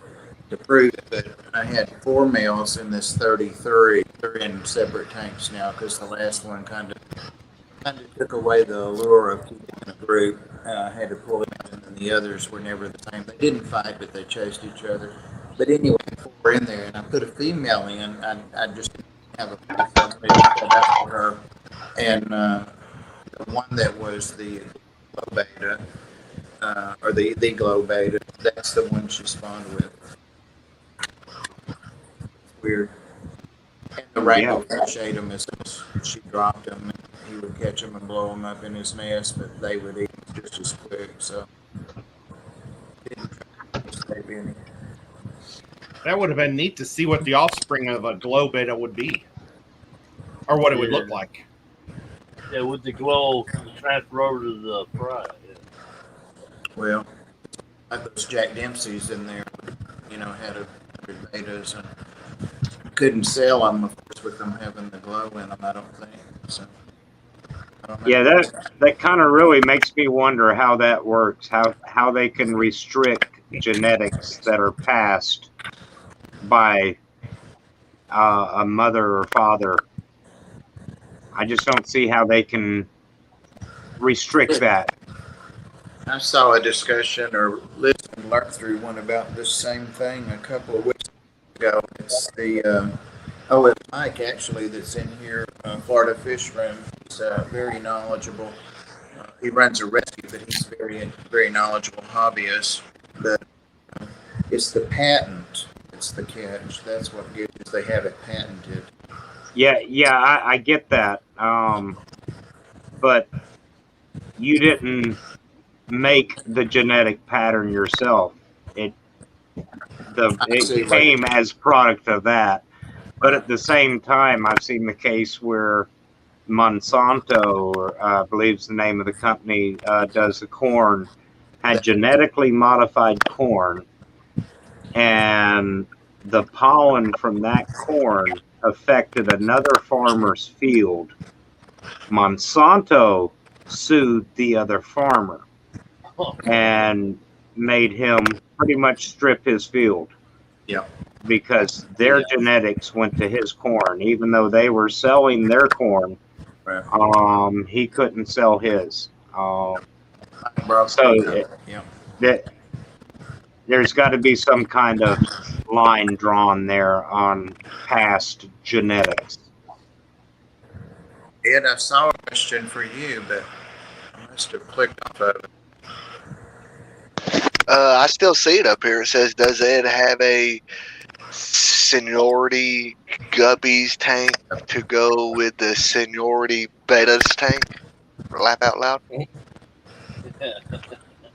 Speaker 1: to prove it, but I had 4 males in this 33. They're in separate tanks now because the last one kind of took away the allure of keeping in a group. I had to pull it out, and then the others were never the same. They didn't fight, but they chased each other. But anyway, 4 in there, and I put a female in. I just didn't have a that's for her. And the one that was the glow beta, or the glow beta, that's the one she spawned with. Weird. And the rainbow fish ate them as soon as she dropped them. And he would catch them and blow them up in his nest, but they would eat them just as quick. So didn't save any.
Speaker 5: That would have been neat to see what the offspring of a glow beta would be, or what it would look like.
Speaker 2: Yeah, with the glow transfer over to the fry. Yeah.
Speaker 1: Well, like those Jack Dempsey's in there, had 100 betas and couldn't sell them, of course, with them having the glow in them. I don't think so.
Speaker 6: Yeah, that kind of really makes me wonder how that works. How they can restrict genetics that are passed by a mother or father. I just don't see how they can restrict that.
Speaker 1: I saw a discussion or listened and learned through one about this same thing a couple of weeks ago. It's the it's Mike actually that's in here, Florida Fish Room. He's very knowledgeable. He runs a rescue, but he's very, very knowledgeable hobbyist. But it's the patent. It's the catch. That's what gives. They have it patented.
Speaker 6: Yeah, I get that. But you didn't make the genetic pattern yourself. It came as product of that. But at the same time, I've seen the case where Monsanto, or I believe is the name of the company, does the corn, had genetically modified corn, and the pollen from that corn affected another farmer's field. Monsanto sued the other farmer and made him pretty much strip his field.
Speaker 1: Yeah.
Speaker 6: Because their genetics went to his corn, even though they were selling their corn.
Speaker 1: Right.
Speaker 6: He couldn't sell his. There's got to be some kind of line drawn there on past genetics.
Speaker 1: Ed, I saw a question for you, but I must have clicked off of it.
Speaker 3: I still see it up here. It says, "Does Ed have a seniority guppies tank to go with the seniority betas tank?" For laugh out loud.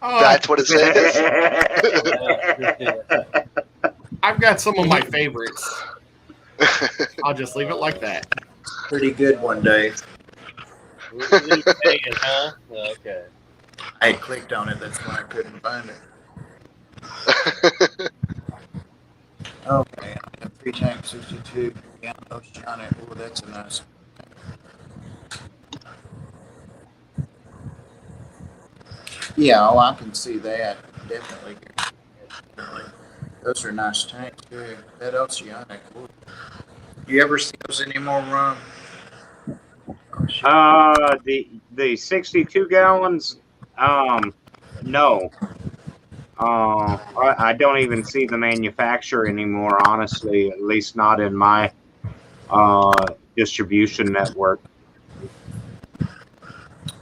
Speaker 3: That's what it says.
Speaker 5: I've got some of my favorites. I'll just leave it like that.
Speaker 1: Pretty good one, Dave.
Speaker 2: Huh? Okay.
Speaker 1: I clicked on it. That's why I couldn't find it. Okay, I have 3 tank 62. Yeah, Oceanic. Oh, that's a nice. Yeah, oh, I can see that. Definitely. Those are nice tanks too. That Oceanic. Ooh. You ever see those anymore, Ron?
Speaker 6: The 62 gallons, no. I don't even see the manufacturer anymore, honestly, at least not in my distribution network.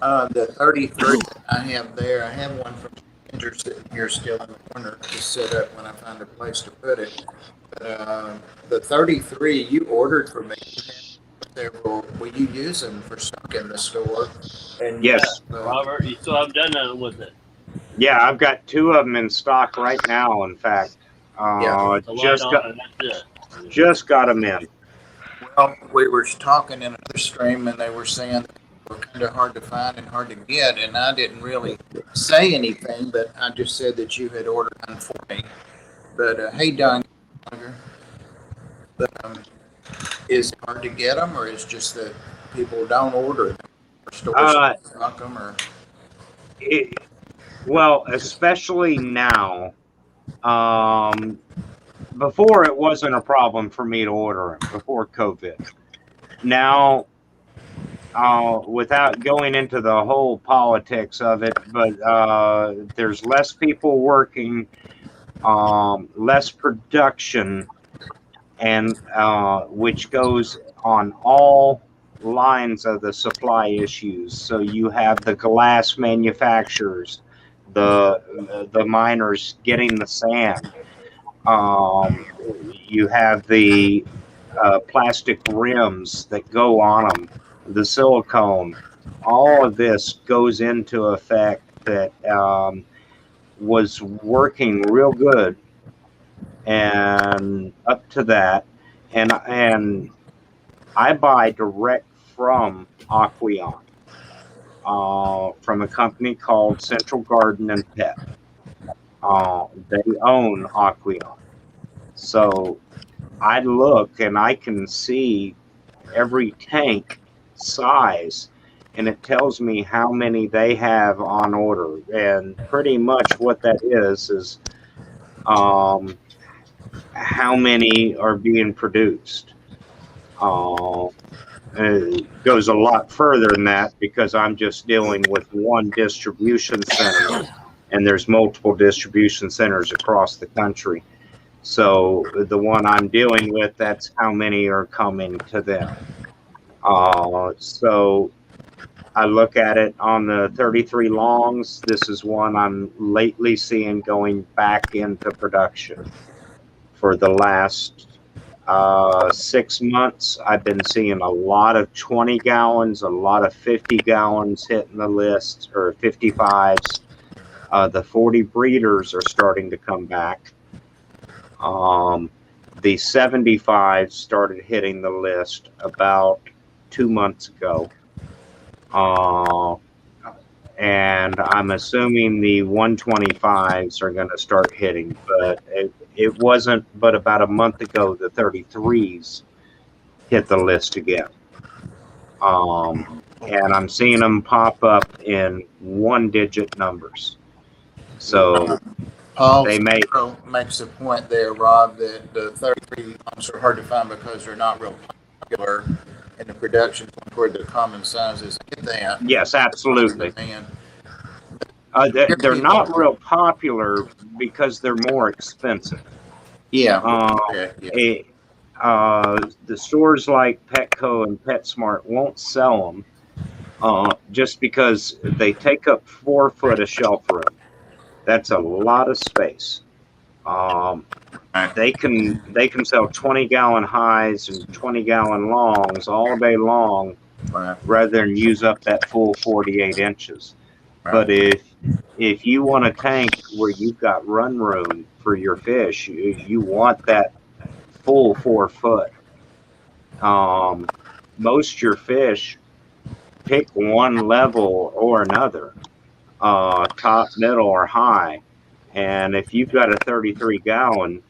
Speaker 1: The 33 I have there, I have one from Ginger sitting here still in the corner to set up when I find a place to put it. But the 33 you ordered for me, several, will you use them for stock in the store? And
Speaker 6: Yes.
Speaker 2: Robert, you still haven't done nothing with it.
Speaker 6: Yeah, I've got 2 of them in stock right now, in fact.
Speaker 2: The
Speaker 6: Just
Speaker 2: light
Speaker 6: got,
Speaker 2: on, and that's it.
Speaker 6: just got them in.
Speaker 1: Well, we were talking in another stream, and they were saying they were kind of hard to find and hard to get, and I didn't really say anything, but I just said that you had ordered one for me. But hey, Don, but is it hard to get them, or is it just that people don't order them, or stores don't stock them, or?
Speaker 6: Well, especially now. Before it wasn't a problem for me to order them before COVID. Now, without going into the whole politics of it, but there's less people working, less production, and which goes on all lines of the supply issues. So you have the glass manufacturers, the miners getting the sand. You have the plastic rims that go on them, the silicone. All of this goes into effect that was working real good, and up to that, and I buy direct from Aqueon, from a company called Central Garden and Pet. They own Aqueon. So I look and I can see every tank size, and it tells me how many they have on order. And pretty much what that is how many are being produced. It goes a lot further than that because I'm just dealing with one distribution center, and there's multiple distribution centers across the country. So the one I'm dealing with, that's how many are coming to them. So I look at it on the 33 longs. This is one I'm lately seeing going back into production. For the last 6 months, I've been seeing a lot of 20 gallons, a lot of 50 gallons hitting the list, or 55s. The 40 breeders are starting to come back. The 75 started hitting the list about 2 months ago. And I'm assuming the 125s are going to start hitting, but it wasn't but about a month ago the 33s hit the list again. And I'm seeing them pop up in 1-digit numbers. So
Speaker 1: Paul
Speaker 6: they
Speaker 1: makes a point there, Rob, that the 33 longs are hard to find because they're not real popular in the production toward the common sizes. I get that.
Speaker 6: Yes, absolutely. They're not real popular because they're more expensive.
Speaker 1: Yeah.
Speaker 6: the stores like Petco and PetSmart won't sell them just because they take up 4 foot of shelf room. That's a lot of space. They can sell 20-gallon highs and 20-gallon longs all day long, rather than use up that full 48 inches. But if you want a tank where you've got run room for your fish, you want that full 4 foot. Most your fish pick one level or another, top, middle, or high. And if you've got a 33 gallon,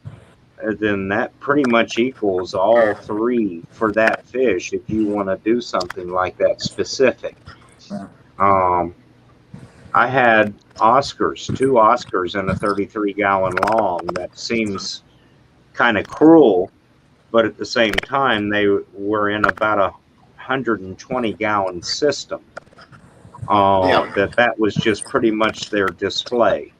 Speaker 6: then that pretty much equals all 3 for that fish if you want to do something like that specific. I had Oscars, 2 Oscars in a 33 gallon long. That seems kind of cruel, but at the same time, they were in about a 120 gallon system. That was just pretty much their display.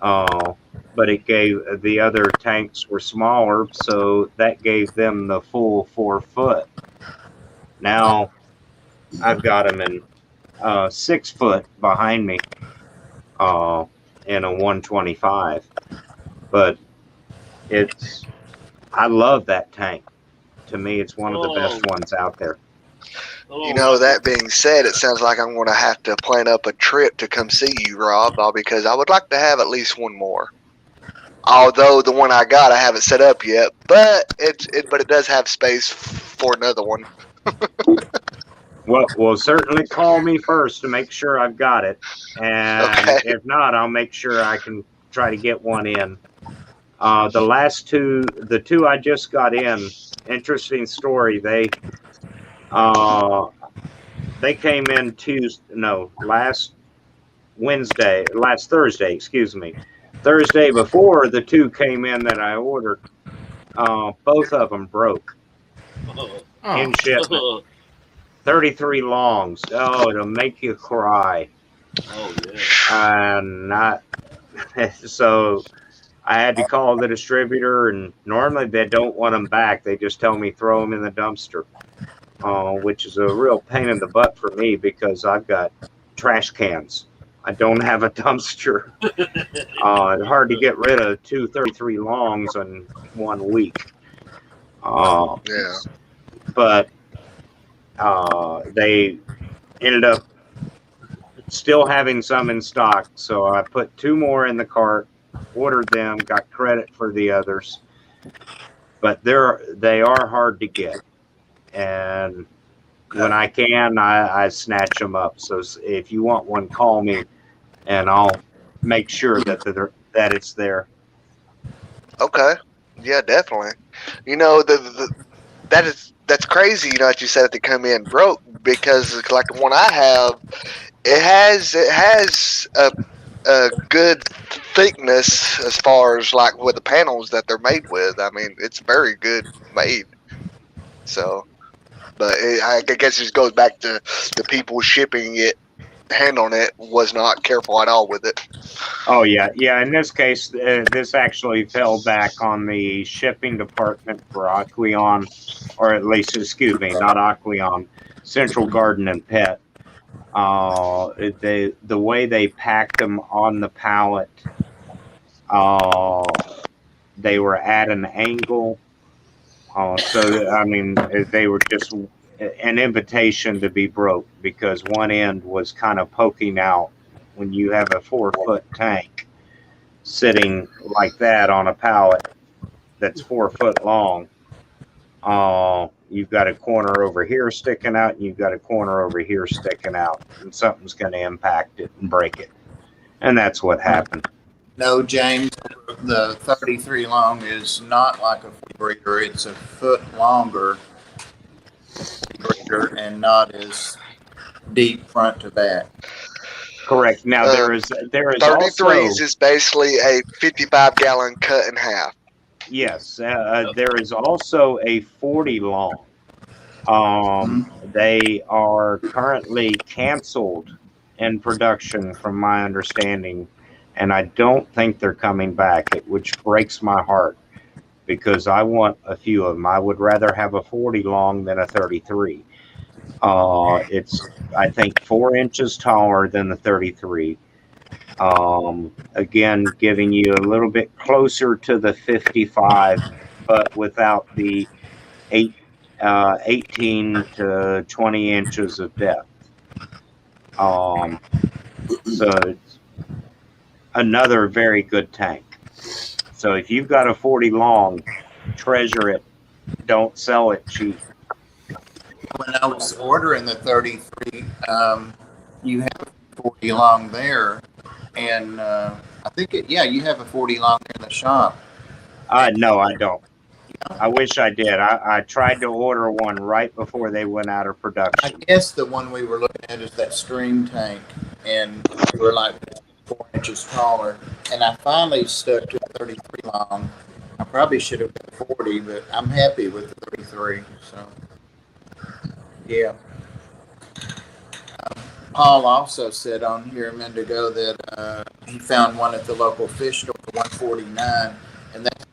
Speaker 6: But it gave the other tanks were smaller, so that gave them the full 4 foot. Now I've got them in 6 foot behind me in a 125, but I love that tank. To me, it's one of the best ones out there.
Speaker 3: You know, that being said, it sounds like I'm going to have to plan up a trip to come see you, Rob, because I would like to have at least one more. Although the one I got, I haven't set up yet, but it does have space for another one.
Speaker 6: Well, certainly call me first to make sure I've got it, and if not, I'll make sure I can try to get one in. The two I just got in, interesting story. They came in last Thursday, excuse me. Thursday before the 2 came in that I ordered, both of them broke in shipment. 33 longs. Oh, it'll make you cry.
Speaker 2: Oh, yeah.
Speaker 6: So I had to call the distributor, and normally they don't want them back. They just tell me throw them in the dumpster, which is a real pain in the butt for me because I've got trash cans. I don't have a dumpster. It's hard to get rid of 2 33 longs in 1 week. But they ended up still having some in stock, so I put 2 more in the cart, ordered them, got credit for the others, but they are hard to get, and when I can, I snatch them up. So if you want one, call me, and I'll make sure that it's there. Okay,
Speaker 3: yeah, definitely. You know, that's crazy. You know, that you said that they come in broke, because like the one I have, it has a good thickness as far as like with the panels that they're made with. I mean, it's very good made. So, but I guess it just goes back to the people shipping it, handling it was not careful at all with it.
Speaker 6: Oh yeah. In this case, this actually fell back on the shipping department for Aqueon, or at least, excuse me, not Aqueon, Central Garden and Pet. The way they packed them on the pallet, they were at an angle. So I mean, they were just an invitation to be broke, because one end was kind of poking out. When you have a 4 foot tank sitting like that on a pallet that's 4 foot long, you've got a corner over here sticking out, and you've got a corner over here sticking out, and something's going to impact it and break it. And that's what happened.
Speaker 1: No, James, the 33 long is not like a breeder. It's a foot longer breeder and not as deep front to back.
Speaker 6: Correct. Now there is
Speaker 3: 33s
Speaker 6: also,
Speaker 3: is basically a 55-gallon cut in half.
Speaker 6: Yes, there is also a 40 long. They are currently canceled in production, from my understanding, and I don't think they're coming back, which breaks my heart, because I want a few of them. I would rather have a 40 long than a 33. It's, I think, 4 inches taller than the 33. Again, giving you a little bit closer to the 55, but without the 18 to 20 inches of depth. So it's another very good tank. So if you've got a 40 long, treasure it. Don't sell it cheap.
Speaker 1: When I was ordering the 33, you have a 40 long there, and I think you have a 40 long in the shop.
Speaker 6: No, I don't. I wish I did. I tried to order one right before they went out of
Speaker 1: I
Speaker 6: production.
Speaker 1: guess the one we were looking at is that stream tank, and we were like 4 inches taller. And I finally stuck to a 33 long. I probably should have been 40, but I'm happy with the 33. So, yeah. Paul also said on here a minute ago that he found one at the local fish store for $149, and that's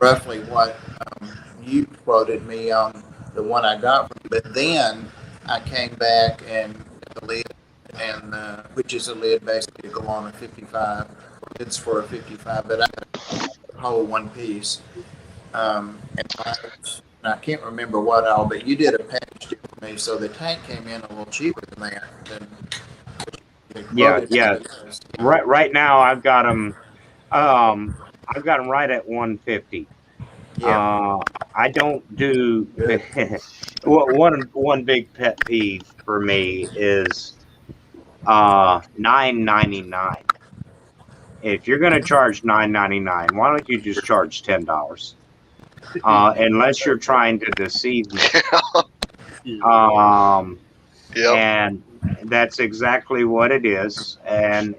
Speaker 1: roughly what you quoted me on the one I got from you. But then I came back and the lid, and which is a lid basically to go on a 55. It's for a 55, but I whole one piece. And I can't remember what all, but you did a package deal for me, so the tank came in a little cheaper than that.
Speaker 6: Yeah. Right now I've got them. I've got them right at 150.
Speaker 1: Yeah.
Speaker 6: I don't do one big pet peeve for me is $9.99. If you're going to charge $9.99, why don't you just charge $10? Unless you're trying to deceive me.
Speaker 3: Yep.
Speaker 6: And that's exactly what it is. And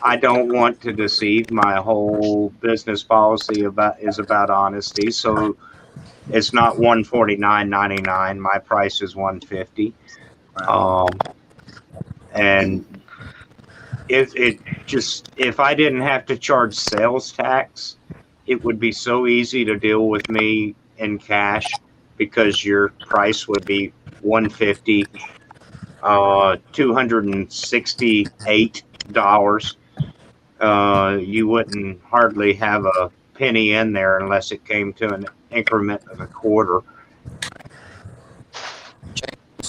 Speaker 6: I don't want to deceive. My whole business policy is about honesty. So it's not $149.99. My price is $150. And if I didn't have to charge sales tax, it would be so easy to deal with me in cash, because your price would be $150, $268. You wouldn't hardly have a penny in there unless it came to an increment of a quarter.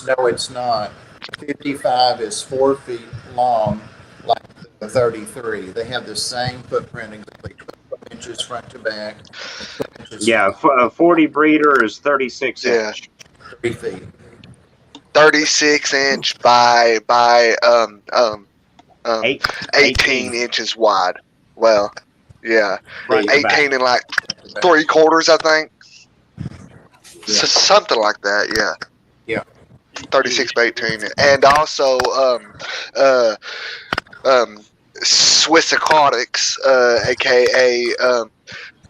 Speaker 1: No, it's not. 55 is 4 feet long, like the 33. They have the same footprint, exactly 12 inches front to back.
Speaker 6: Yeah, a 40 breeder is 36
Speaker 3: Yeah.
Speaker 6: inch.
Speaker 1: 3 feet.
Speaker 3: 36 inch by 18 inches wide. Well, yeah,
Speaker 6: Front to back.
Speaker 3: 18 and like 3/4, I think. Something like that. Yeah.
Speaker 1: Yeah.
Speaker 3: 36 by 18, and also Swiss Aquatics, aka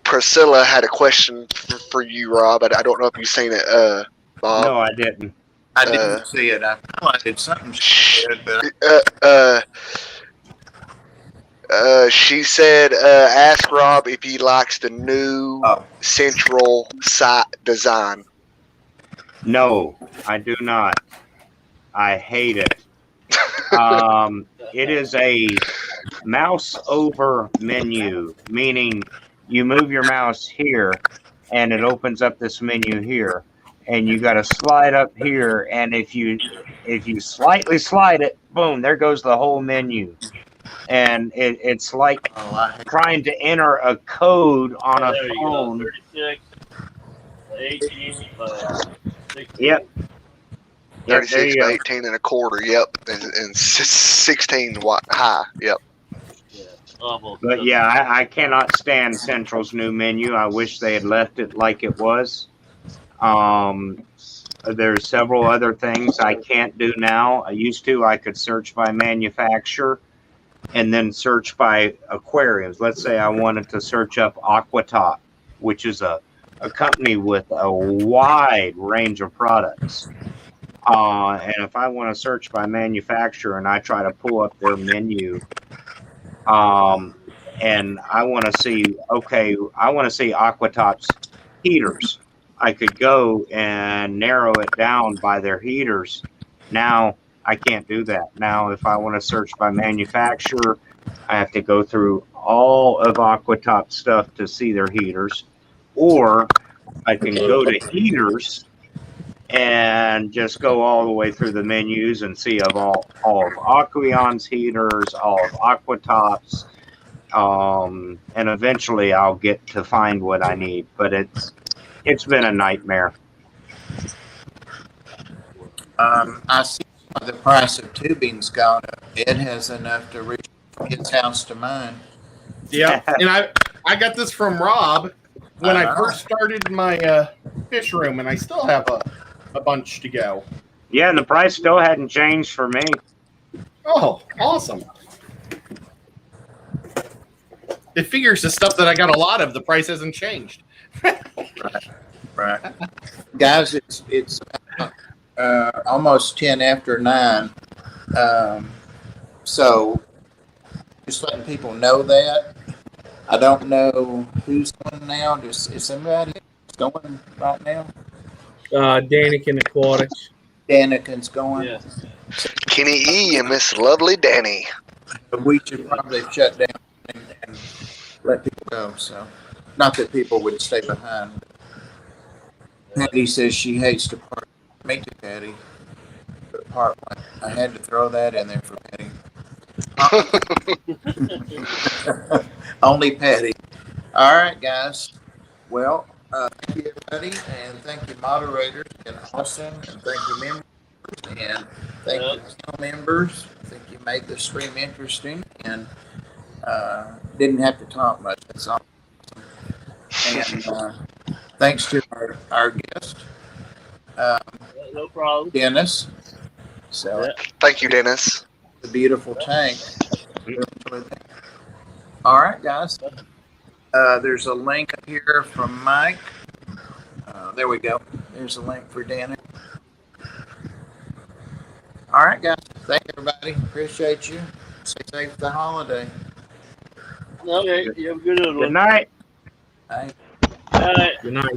Speaker 3: Priscilla, had a question for you, Rob. I don't know if you've seen it, Bob.
Speaker 6: No, I didn't.
Speaker 1: I didn't see it. I know I did something stupid, but
Speaker 3: she said, ask Rob if he likes the new central site design.
Speaker 6: No, I do not. I hate it. It is a mouse over menu, meaning you move your mouse here and it opens up this menu here, and you got to slide up here, and if you slightly slide it, boom, there goes the whole menu. And it's like trying to enter a code on a
Speaker 2: There you
Speaker 6: phone.
Speaker 2: go. 36, 18, 16.
Speaker 6: Yep.
Speaker 3: 36 by 18 and a quarter. Yep, and 16 high. Yep.
Speaker 2: Yeah, almost.
Speaker 6: But yeah, I cannot stand Central's new menu. I wish they had left it like it was. There's several other things I can't do now. I used to. I could search by manufacturer and then search by aquariums. Let's say I wanted to search up Aquatop, which is a company with a wide range of products. And if I want to search by manufacturer and I try to pull up their menu, and I want to see, I want to see Aquatop's heaters. I could go and narrow it down by their heaters. Now I can't do that. Now, if I want to search by manufacturer, I have to go through all of Aquatop's stuff to see their heaters, or I can go to heaters and just go all the way through the menus and see of all of Aqueon's heaters, all of Aquatop's, and eventually I'll get to find what I need. But it's been a nightmare.
Speaker 1: I see the price of tubing's gone up. Ed has enough to reach from his house to mine.
Speaker 5: Yeah, and I got this from Rob when I first started my fish room, and I still have a bunch to go.
Speaker 6: Yeah, and the price still hadn't changed for me.
Speaker 5: Oh, awesome. It figures the stuff that I got a lot of, the price hasn't changed.
Speaker 1: Right. Guys, it's almost 10 after 9. So just letting people know that. I don't know who's going now. Is somebody going right now?
Speaker 4: Danikin Aquatics.
Speaker 1: Danikin's going.
Speaker 2: Yeah.
Speaker 3: Kenny E and Miss Lovely Danny.
Speaker 1: But we should probably shut down and let people go. So, not that people would stay behind. Patty says she hates to part. Me too, Patty. But part one. I had to throw that in there for Patty. Only Patty. All right, guys. Well, thank you, everybody, and thank you, moderators, and Austin, and thank you, members, and thank you, panel members. I think you made the stream interesting, and didn't have to talk much. That's awesome. And thanks to our guest,
Speaker 2: No problem.
Speaker 1: Dennis. So,
Speaker 2: Yeah.
Speaker 3: Thank you, Dennis.
Speaker 1: the beautiful tank. All right, guys. There's a link up here from Mike. There we go. There's a link for Danny. All right, guys. Thank you, everybody. Appreciate you. Stay safe for the holiday.
Speaker 2: Okay, you have a good one.
Speaker 6: Good night.
Speaker 1: Bye.
Speaker 2: All right.
Speaker 4: Good night.